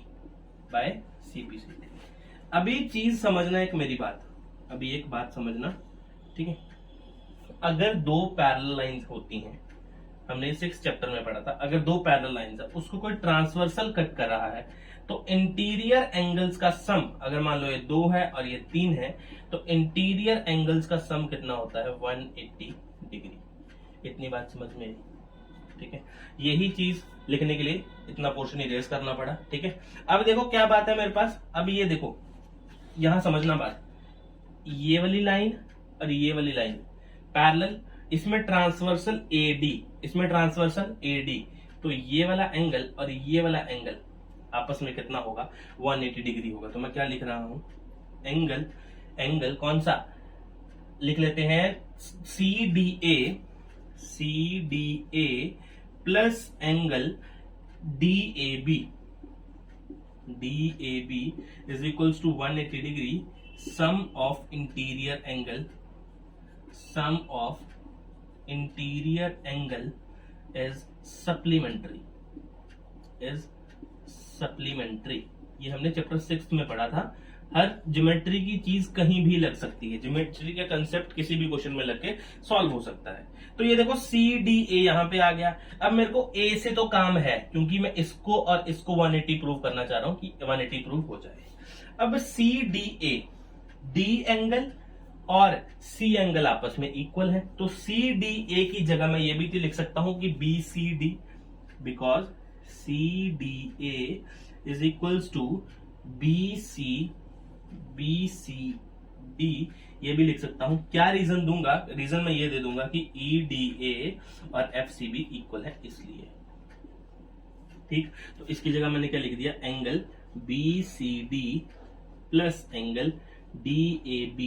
अभी चीज समझना, एक बात समझना, ठीक है। अगर दो पैरेलल लाइंस होती हैं, हमने 6 चैप्टर में पढ़ा था, अगर दो पैरेलल लाइंस है, उसको कोई ट्रांसवर्सल कट कर रहा है, तो इंटीरियर एंगल्स का सम, अगर मान लो ये 2 है और ये 3 है, तो इंटीरियर एंगल्स का सम कितना होता है, 180 डिग्री। इतनी बात समझ में आई, ठीक है। यही चीज लिखने के लिए इतना पोर्शन इरेज करना पड़ा, ठीक है। अब देखो क्या बात है मेरे पास, अब ये देखो, यहां समझना बात, ये वाली लाइन और ये वाली लाइन पैरेलल, इसमें ट्रांसवर्सल AD, तो ये वाला एंगल और ये वाला एंगल आपस में कितना होगा, 180 डिग्री होगा। तो मैं क्या लिख रहा हूं, एंगल कौन सा लिख लेते हैं, CDA plus angle DAB is equals to 180 degree, sum of interior angle is supplementary. ये हमने चैप्टर 6 में पढ़ा था। हर ज्योमेट्री की चीज कहीं भी लग सकती है, ज्योमेट्री का कंसेप्ट किसी भी क्वेश्चन में लग के सॉल्व हो सकता है। तो ये देखो CDA यहां पे आ गया। अब मेरे को A से तो काम है, क्योंकि मैं इसको और इसको 180 प्रूव करना चाह रहा हूं कि 180 प्रूव हो जाए। अब CDA, D एंगल और C एंगल आपस में इक्वल है, तो CDA की जगह मैं ये भी तो लिख सकता हूं कि BCD, because CDA is equals to BCD, ये भी लिख सकता हूं। क्या रीजन दूंगा, रीजन मैं ये दे दूंगा कि EDA और FCB इक्वल है, इसलिए, ठीक। तो इसकी जगह मैंने क्या लिख दिया, angle BCD plus angle DAB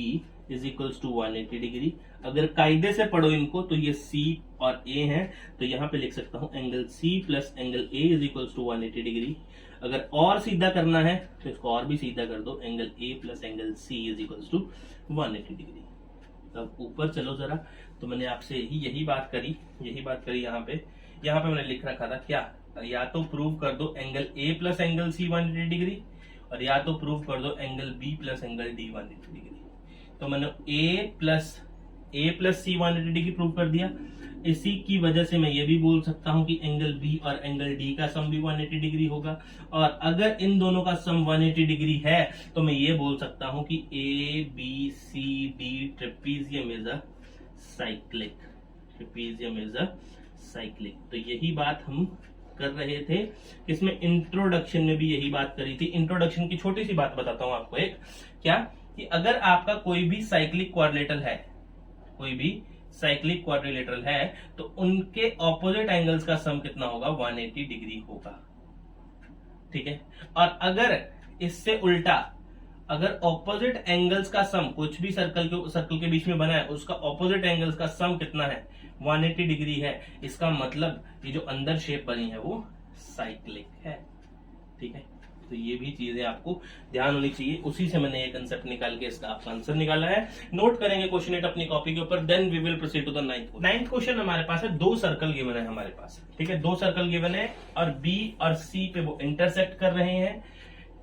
is equals to 180 degree. अगर कायदे से पढ़ो इनको, तो ये C और A है, तो यहां पे लिख सकता हूं angle C plus angle A is equals to 180 degree. अगर और सीधा करना है तो इसको और भी सीधा कर दो, angle A plus angle C is equals to 180 degree. तब ऊपर चलो जरा, तो मैंने आपसे यही बात करी यहाँ पे मैंने लिख रखा था क्या, या तो प्रूव कर दो angle A plus angle C 180 degree, और या तो प्रूव कर दो angle B plus angle D 180 degree. तो मैंने A plus C 180 degree prove कर दिया। इसी की वजह से मैं ये भी बोल सकता हूं कि एंगल B और एंगल D का सम भी 180 डिग्री होगा, और अगर इन दोनों का सम 180 डिग्री है तो मैं ये बोल सकता हूं कि ABCD trapezium is a cyclic. तो यही बात हम कर रहे थे, इसमें इंट्रोडक्शन में भी यही बात करी थी। इंट्रोडक्शन की छोटी सी बात बताता हूं आपको, एक क्या, कि अगर आपका कोई भी साइक्लिक क्वाड्रिलेटरल है, तो उनके ऑपोजिट एंगल्स का सम कितना होगा, 180 डिग्री होगा, ठीक है। और अगर इससे उल्टा, अगर ऑपोजिट एंगल्स का सम, कुछ भी सर्कल के बीच में बना है, उसका ऑपोजिट एंगल्स का सम कितना है, 180 डिग्री है, इसका मतलब ये जो अंदर शेप बनी है वो साइक्लिक है, ठीक है। तो ये भी चीजें आपको ध्यान होनी चाहिए। उसी से मैंने ये कंसेप्ट निकाल के इसका आपका आंसर निकाला है। नोट करेंगे क्वेश्चन एट अपनी कॉपी के ऊपर, then we will proceed to the ninth question. हमारे पास है, 2 सर्कल गिवन है हमारे पास, ठीक है। 2 सर्कल गिवन है और B और C पे वो इंटरसेक्ट कर रहे हैं।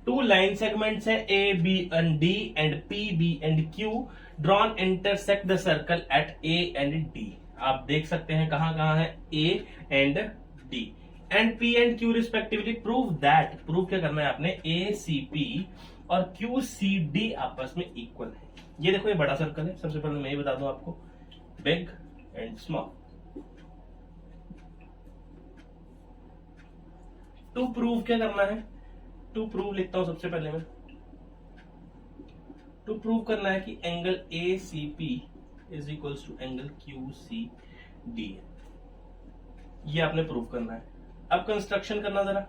2 लाइन सेगमेंट्स है A, B and D and P, B and Q drawn intersect the circle eight A and D। आप देख सकते हैं कहां है A and D। And P and Q respectively prove that, prove क्या करना है आपने, ए सी पी और क्यू सी डी आपस में इक्वल है। ये देखो ये बड़ा सर्कल है, सबसे पहले मैं ये बता दूं आपको, big and small. To prove क्या करना है, टू प्रूव लिखता हूं सबसे पहले मैं, टू प्रूव करना है कि angle A C P is equals to angle Q C D है, ये आपने प्रूव करना है। अब कंस्ट्रक्शन करना जरा,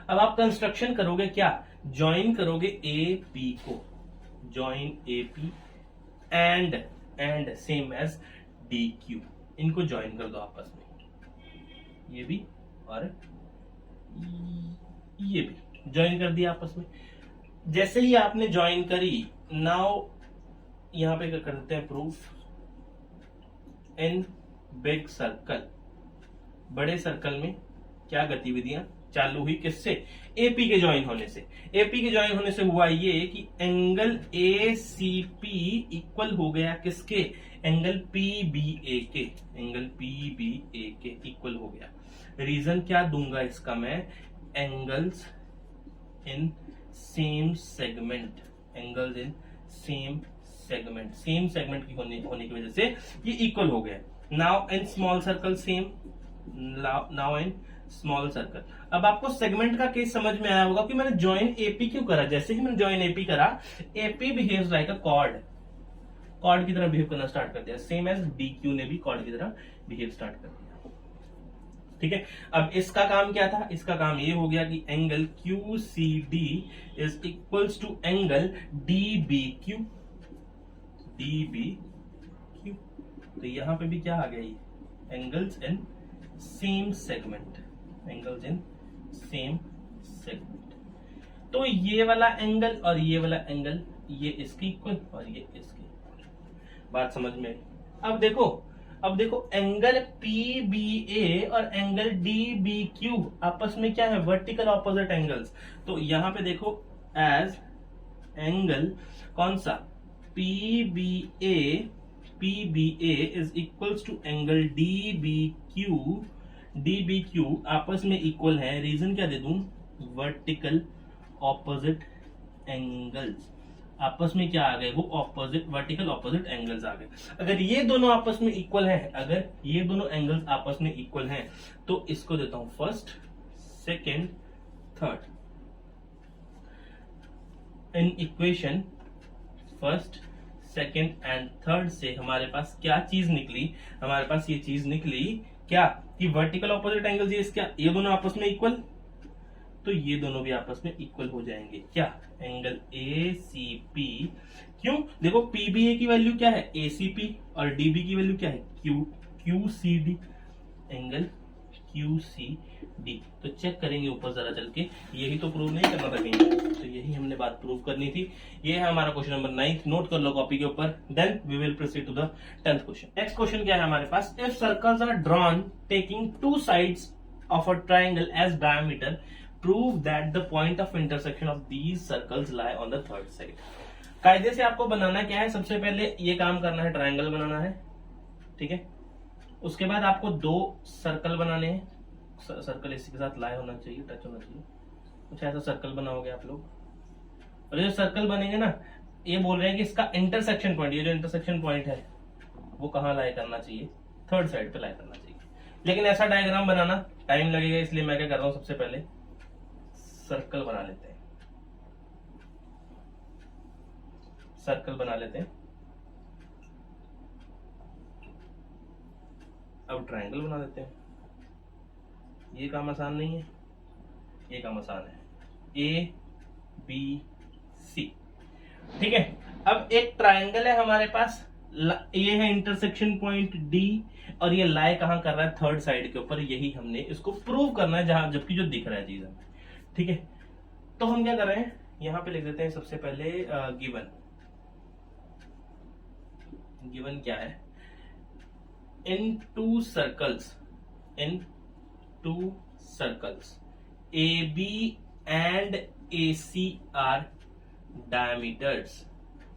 अब आप कंस्ट्रक्शन करोगे क्या, ज्वाइन करोगे ए पी को, join A P and same as D Q, इनको ज्वाइन कर दो आपस में, ये भी और ये भी ज्वाइन कर दिया आपस में। जैसे ही आपने ज्वाइन करी, नाउ यहां पे क्या करते हैं प्रूफ, इन बिग सर्कल, बड़े सर्कल में क्या गतिविधियां चालू हुई, किससे, एपी के ज्वाइन होने से। एपी के ज्वाइन होने से हुआ ये कि angle A C P equal हो गया किसके, एंगल पी बी ए के, एंगल पी बी ए के इक्वल हो गया। रीजन क्या दूंगा इसका मैं, angles in same segment, angles in same segment, same segment की होने की वजह से ये इक्वल हो गया। Now in small circle same, now in small circle. अब आपको सेगमेंट का केस समझ में आया होगा कि मैंने ज्वाइन एपी क्यों करा। जैसे ही मैंने ज्वाइन एपी करा, AP behaves like a chord, chord की तरह बिहेव करना स्टार्ट कर दिया, सेम एज डी क्यू ने भी कॉर्ड की तरह बिहेव स्टार्ट कर दिया। ठीक है, अब इसका काम क्या था, इसका काम ये हो गया कि angle Q C D is equals to angle D B Q, D B Q. तो यहां पे भी क्या आ गया, ये angles in same segment, angles in same segment. तो ये वाला एंगल और ये वाला एंगल, ये इसकी इक्वल और ये इसकी इक्वल, बात समझ में आई। अब देखो एंगल पी बी ए और एंगल डी बी क्यू आपस में क्या है, वर्टिकल ऑपोजिट एंगल्स। तो यहां पे देखो एज एंगल कौन सा, P B A is equals to angle D B Q आपस में इक्वल है। रीजन क्या दे दूं, वर्टिकल ऑपोजिट एंगल्स, आपस में क्या आ गए, वो ऑपोजिट, वर्टिकल ऑपोजिट एंगल्स आ गए। अगर ये दोनों आपस में इक्वल हैं, अगर ये दोनों एंगल्स आपस में इक्वल हैं, तो इसको देता हूं first, second, third. In equation first, second and third से हमारे पास क्या चीज निकली, हमारे पास ये चीज निकली क्या, कि वर्टिकल ऑपोजिट एंगल्स ये क्या, ये दोनों आपस में इक्वल, तो ये दोनों भी आपस में इक्वल हो जाएंगे। क्या, एंगल ए सी पी, क्यों, देखो पी बी ए की वैल्यू क्या है, ए सी पी, और डी बी की वैल्यू क्या है, Q C D, angle Q C D. तो चेक करेंगे ऊपर जरा चल के, यही तो प्रूव नहीं करना था कहीं, तो यही हमने बात प्रूव करनी थी। ये है हमारा क्वेश्चन नंबर 9, नोट कर लो कॉपी के ऊपर। Then we will proceed to the 10th question. Next question क्या है हमारे पास, if circles are drawn taking two sides of a triangle as diameter, prove that the point of intersection of these circles lie on the third side. कायदे से आपको बनाना क्या है, सबसे पहले ये काम करना है, ट्राइंगल बनाना है, ठीक है। उसके बाद आपको दो सर्कल बनाने हैं, सर्कल इसी के साथ लाई होना चाहिए, टच होना चाहिए, कुछ ऐसा सर्कल बनाओगे आप लोग। और ये सर्कल बनेंगे ना, ये बोल रहे हैं कि इसका इंटरसेक्शन पॉइंट, ये जो इंटरसेक्शन पॉइंट है वो कहाँ लाई करना चाहिए, थर्ड साइड पे लाई करना चाहिए। लेकिन ऐसा डायग्राम बनाना टाइम लगेगा, इसलिए मैं क्या कर रहा हूं, सबसे पहले सर्कल बना लेते हैं, सर्कल बना लेते हैं। अब ट्रायंगल बना देते हैं। ये काम आसान नहीं है, ये काम आसान है, ए बी सी, ठीक है। अब एक ट्रायंगल है हमारे पास, ये है इंटरसेक्शन पॉइंट डी, और ये लाई कहां कर रहा है, थर्ड साइड के ऊपर। यही हमने इसको प्रूव करना है, जहां जबकि जो दिख रहा है चीज हमें, ठीक है। तो हम क्या कर रहे हैं, यहां पे लिख देते हैं सबसे पहले गिवन क्या है, in two circles A B and A C are diameters,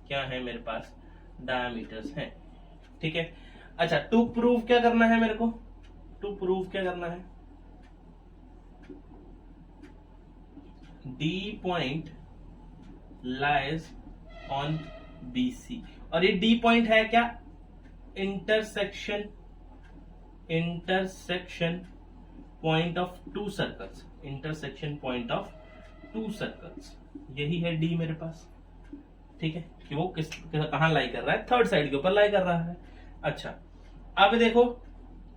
क्या है मेरे पास, डायमीटर्स हैं, ठीक है। अच्छा, टू प्रूव क्या करना है मेरे को, टू प्रूव क्या करना है, D point lies on BC, और ये डी पॉइंट है क्या, intersection point of to circles, intersection point of to circles, यही है डी मेरे पास। ठीक है, कि वो कहां लाई कर रहा है, थर्ड साइड के ऊपर लाई कर रहा है। अच्छा, अब देखो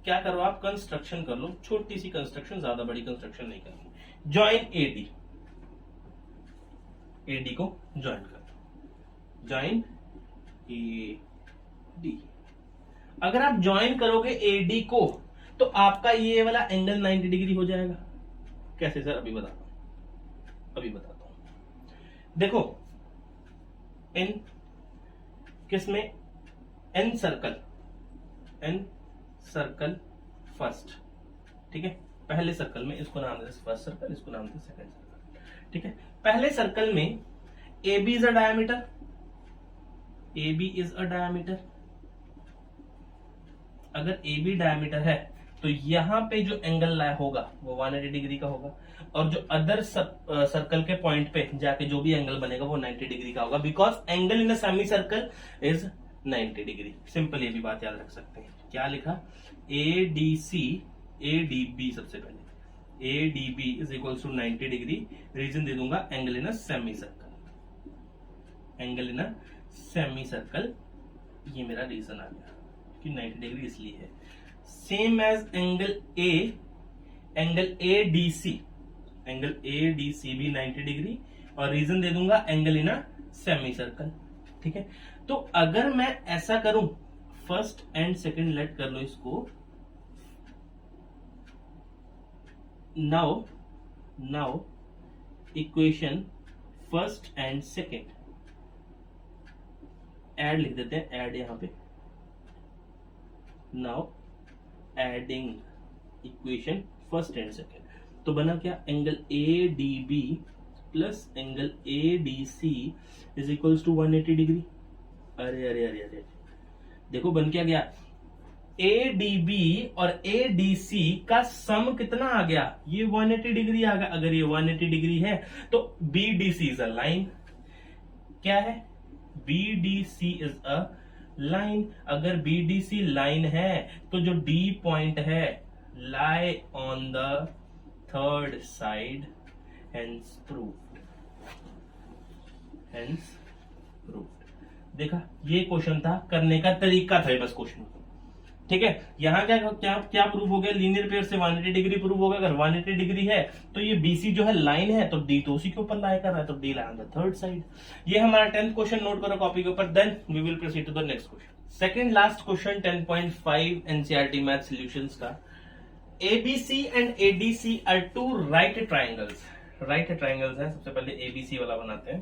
क्या करो आप, कंस्ट्रक्शन कर लो, छोटी सी कंस्ट्रक्शन, ज्यादा बड़ी कंस्ट्रक्शन नहीं करनी। ज्वाइन एडी, एडी को ज्वाइन कर दो, ज्वाइन एडी। अगर आप ज्वाइन करोगे एडी को तो आपका ये वाला एंगल 90 डिग्री हो जाएगा। कैसे सर, अभी बताता हूं। देखो इन किसमें, एन सर्कल फर्स्ट, ठीक है, पहले सर्कल में, इसको नाम देते फर्स्ट सर्कल, इसको नाम देते सेकंड सर्कल। ठीक है, पहले सर्कल में A B is a diameter, अगर ए बी डायमीटर है तो यहां पे जो एंगल होगा वो 180 डिग्री का होगा, और जो अदर सर्कल के पॉइंट पे जाके जो भी एंगल बनेगा वो 90 डिग्री का होगा, because angle in a semi circle is 90 degree. Simple ये भी बात याद रख सकते हैं। क्या लिखा, ए डी बी, सबसे पहले A D B is equal to 90 degree, reason दे दूंगा angle in a semi circle, ये मेरा रीजन आ गया कि 90 डिग्री इसलिए है। Same as angle A D C भी 90 डिग्री, और रीजन दे दूंगा angle in a semi circle. ठीक है, तो अगर मैं ऐसा करूं, फर्स्ट एंड सेकंड लेट कर लो इसको, now equation first and second add लिख देते हैं, ऐड यहां पे, now adding equation first and second, तो बना क्या, angle A D B plus angle A D C is equals to 180 degree. अरे अरे अरे अरे, देखो बन क्या गया, ए डी बी और ए डी सी का सम कितना आ गया, ये 180 डिग्री आ गया। अगर ये 180 डिग्री है तो B D C is a line, क्या है, B D C is a line. अगर बी डी सी लाइन है तो जो डी पॉइंट है lie on the third side, hence proved. देखा, ये क्वेश्चन था, करने का तरीका था बस क्वेश्चन। ठीक है, यहां क्या प्रूव हो गया, लीनियर पेयर से 180 डिग्री प्रूव हो गया। अगर 180 डिग्री है तो ये बीसी जो है लाइन है, तो डी तो उसी के ऊपर लाई कर रहा है, तो D lie on the third side. ये हमारा 10th क्वेश्चन, नोट करो कॉपी के ऊपर। Then we will proceed to the next question. Second last question 10.5 NCERT math solutions का। ABC and ADC are two right triangles है। सबसे पहले ABC वाला बनाते हैं।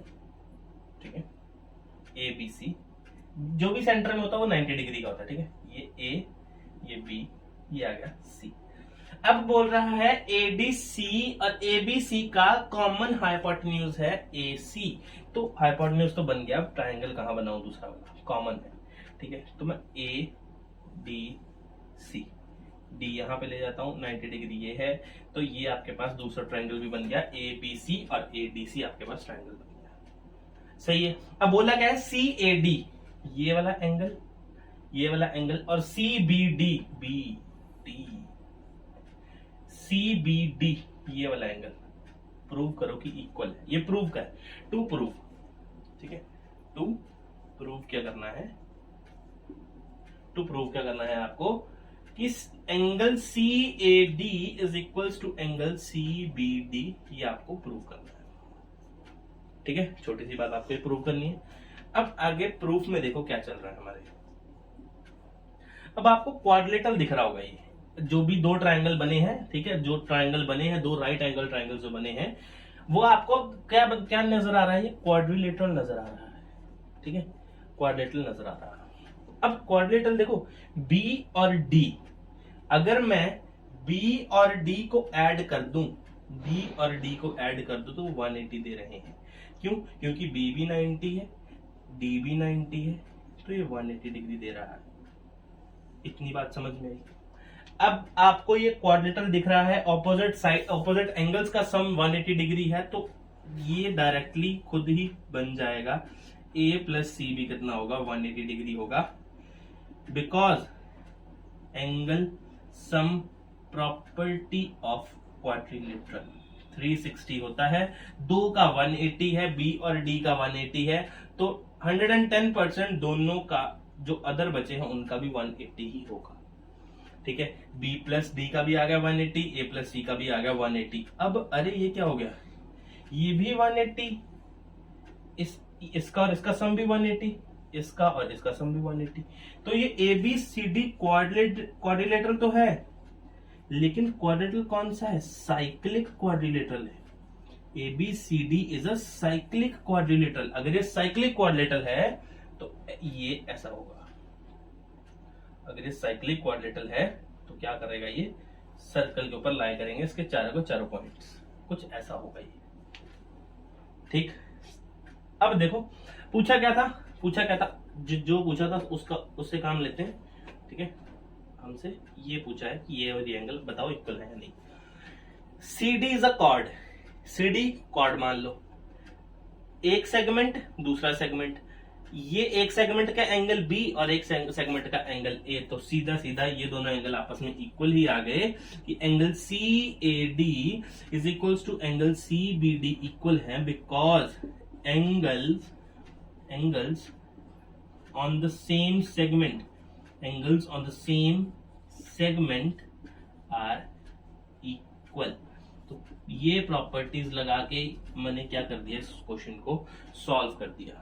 ठीक है, एबीसी जो भी सेंटर में होता है वो 90 डिग्री का होता है। ठीक है, ये ए, ये बी, ये आ गया सी। अब बोल रहा है एडीसी और एबीसी का कॉमन हाइपोटेन्यूज है एसी, तो हाइपोटेन्यूज तो बन गया। अब ट्राइंगल कहां बनाऊं, दूसरा वाला कॉमन है। ठीक है, तो मैं ए डी सी, डी यहां पे ले जाता हूं, 90 डिग्री ये है, तो ये आपके पास दूसरा ट्राइंगल भी बन गया, ए बी सी और ए डी सी आपके पास ट्राइंगल बन गया। सही है। अब बोला क्या है, सी ए डी, ये वाला एंगल और C B D, C B D ये वाला एंगल प्रूव करो कि इक्वल है। ये प्रूव कर, टू प्रूव। ठीक है, टू प्रूव क्या करना है आपको, कि angle C A D is equals to angle C B D, ये आपको प्रूव करना है। ठीक है, छोटी सी बात आपको प्रूव करनी है। अब आगे प्रूफ में देखो क्या चल रहा है हमारे। अब आपको क्वाड्रिलेटरल दिख रहा होगा, ये जो भी दो ट्राइंगल बने हैं। ठीक है, जो ट्राइंगल बने हैं, दो राइट एंगल ट्राइंगल जो बने हैं, वो आपको क्या नजर आ रहा है, ये क्वाड्रिलेटरल नजर आ रहा है। ठीक है, क्वाड्रिलेटरल नजर आ रहा है। अब क्वाड्रिलेटरल देखो, बी और डी, अगर मैं बी और डी को ऐड कर दूं, तो 180 दे रहे हैं। क्यों? क्योंकि बी भी 90 है, डी भी 90 है, तो ये 180 डिग्री दे रहा है। इतनी बात समझ में आई। अब आपको ये क्वाड्रिलेटरल दिख रहा है, ऑपोजिट साइड ऑपोजिट एंगल्स का सम 180 डिग्री है, तो ये डायरेक्टली खुद ही बन जाएगा a प्लस सी भी कितना होगा 180 डिग्री होगा, because angle sum property of quadrilateral 360 होता है, दो का 180 है, बी और डी का 180 है, तो 110% दोनों का जो अदर बचे हैं उनका भी 180 ही होगा। ठीक है, बी प्लस डी का भी आ गया 180, ए प्लस सी का भी आ गया 180। अब अरे ये क्या हो गया, ये भी 180, इसका और इसका सम भी 180, इसका और इसका सम भी 180, तो ये A B C D quadrilateral तो है, लेकिन क्वाड्रिलेटरल कौन सा है, साइक्लिक क्वाड्रिलेटरल है। A B C D is a cyclic quadrilateral. अगर ये साइक्लिक क्वाड्रिलेटरल है तो ये ऐसा होगा, अगर ये साइक्लिक क्वाड्रिलेटरल है तो क्या करेगा, ये सर्कल के ऊपर लाई करेंगे इसके चारों पॉइंट्स, कुछ ऐसा होगा ये। ठीक, अब देखो पूछा क्या था, जो पूछा था उससे काम लेते हैं। ठीक है, हमसे ये पूछा है कि ये वाली एंगल बताओ इक्वल है या नहीं। C D is a chord, C D chord मान लो, एक सेगमेंट दूसरा सेगमेंट, ये एक सेगमेंट का एंगल बी और एक सेगमेंट का एंगल ए, तो सीधा सीधा ये दोनों एंगल आपस में इक्वल ही आ गए कि angle C A D is equals to angle C B D equal है, because angles on the same segment, angles on the same segment are equal. तो ये प्रॉपर्टीज लगा के मैंने क्या कर दिया, इस क्वेश्चन को सॉल्व कर दिया।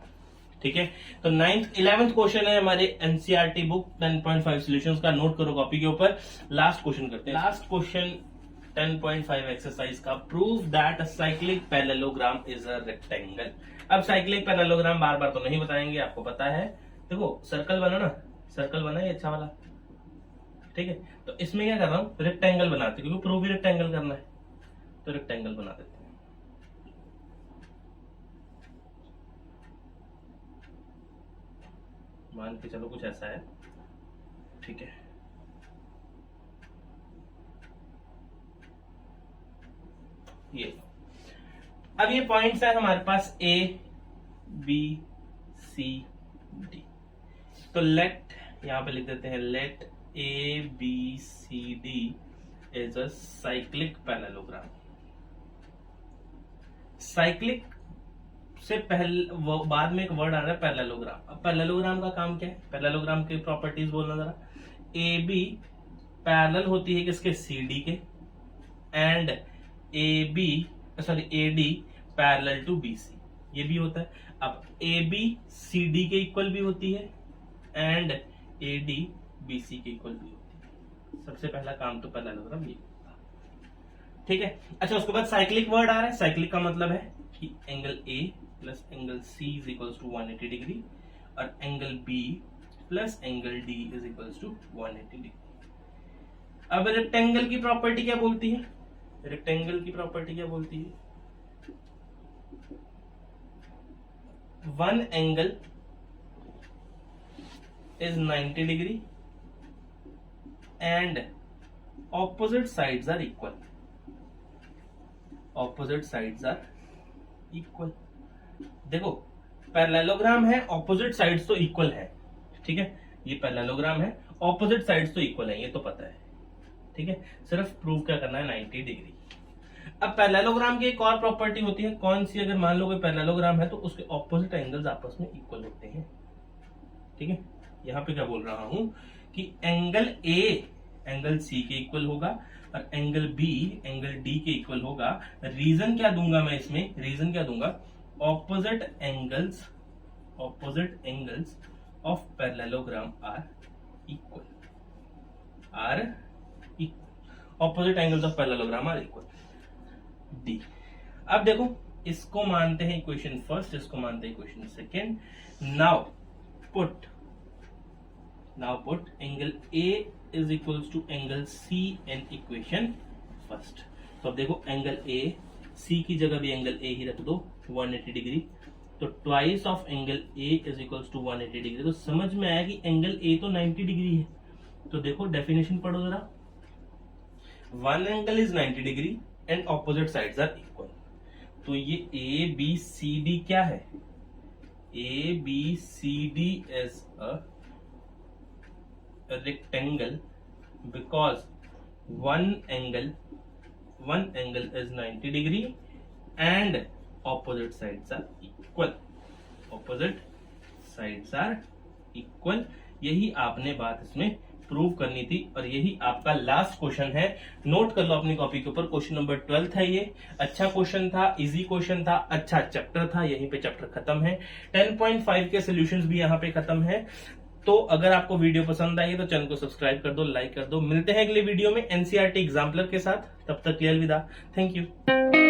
ठीक है, तो 11th क्वेश्चन है हमारे एनसीईआरटी बुक 10.5 सॉल्यूशंस का, नोट करो कॉपी के ऊपर। लास्ट क्वेश्चन करते हैं, लास्ट क्वेश्चन 10.5 एक्सरसाइज का, prove that a cyclic parallelogram is a rectangle. अब साइक्लिक पैरेललोग्राम बार बार तो नहीं बताएंगे, आपको पता है। देखो सर्कल बना ना, सर्कल बना ये अच्छा वाला, ठीक है, तो इसमें क्या कर रहा हूं, रेक्टेंगल बनाते, क्योंकि प्रूव ही रेक्टेंगल करना है, तो रेक्टेंगल बना देते हैं। मान के चलो कुछ ऐसा है, ठीक है, ये अब ये पॉइंट्स है हमारे पास ए बी सी डी, तो लेट यहां पे लिख देते हैं, let A B C D is a cyclic parallelogram. Cyclic से पहले बाद में एक वर्ड आ रहा है पैरेललोग्राम। अब पैरेललोग्राम का काम क्या है, पैरेललोग्राम की प्रॉपर्टीज बोलना जरा। ए बी पैरेलल होती है किसके, सी डी के, and A D parallel to B C, ये भी होता है। अब ए बी सी डी के इक्वल भी होती है, and A D B C के इक्वल भी होती है। सबसे पहला काम तो पैरेललोग्राम ये होता है, ठीक है। अच्छा, उसके बाद साइक्लिक वर्ड आ रहा है। साइक्लिक का मतलब है कि angle A plus angle C is equals to 180 degree, और angle B plus angle D is equals to 180 degree. अब रेक्टेंगल की प्रॉपर्टी क्या बोलती है, रेक्टेंगल की प्रॉपर्टी क्या बोलती है, one angle is 90 degree and opposite sides are equal, opposite sides are equal. देखो पैरेललोग्राम है, ऑपोजिट साइड्स तो इक्वल है, ठीक है, ये पैरेललोग्राम है, ऑपोजिट साइड्स तो इक्वल है, ये तो पता है, ठीक है, सिर्फ प्रूव क्या करना है 90 डिग्री। अब पैरेललोग्राम की एक और प्रॉपर्टी होती है, कौन सी, अगर मान लो कोई पैरेललोग्राम है तो उसके ऑपोजिट एंगल्स आपस में इक्वल होते हैं, ठीक है। यहां पे क्या बोल रहा हूं कि एंगल ए एंगल सी के इक्वल होगा और एंगल बी एंगल डी के इक्वल होगा। रीजन क्या दूंगा मैं इसमें, रीजन क्या दूंगा, opposite angles of parallelogram are equal, opposite angles of parallelogram are equal, D. अब देखो इसको मानते हैं इक्वेशन फर्स्ट, इसको मानते हैं equation second. Now put angle A is equals to angle C in equation first. तो अब देखो एंगल ए, सी की जगह भी एंगल ए ही रख दो 180 डिग्री, तो twice of angle A is equals to 180 degree. तो समझ में आया कि एंगल ए तो 90 डिग्री है। तो देखो डेफिनेशन पढ़ो जरा, one angle is 90 degree and opposite sides are equal. तो ये ए बी सी डी क्या है? A B C D is a rectangle because one angle is 90 degree and opposite sides are equal। opposite sides are equal। यही आपने बात इसमें prove करनी थी और यही आपका लास्ट क्वेश्चन है। नोट कर लो अपनी कॉपी के ऊपर, क्वेश्चन नंबर 12 है ये। अच्छा क्वेश्चन था, इजी क्वेश्चन था, अच्छा चैप्टर था। यहीं पे चैप्टर खत्म है। 10.5 के सॉल्यूशंस भी यहाँ पे खत्म है। तो अगर आपको वीडियो पसंद आई तो चैनल को सब्सक्राइब कर दो, लाइक कर दो। मिलते हैं अगले वीडियो में एनसीईआरटी एग्जाम्पलर के साथ। तब तक के लिए अलविदा। Thank you.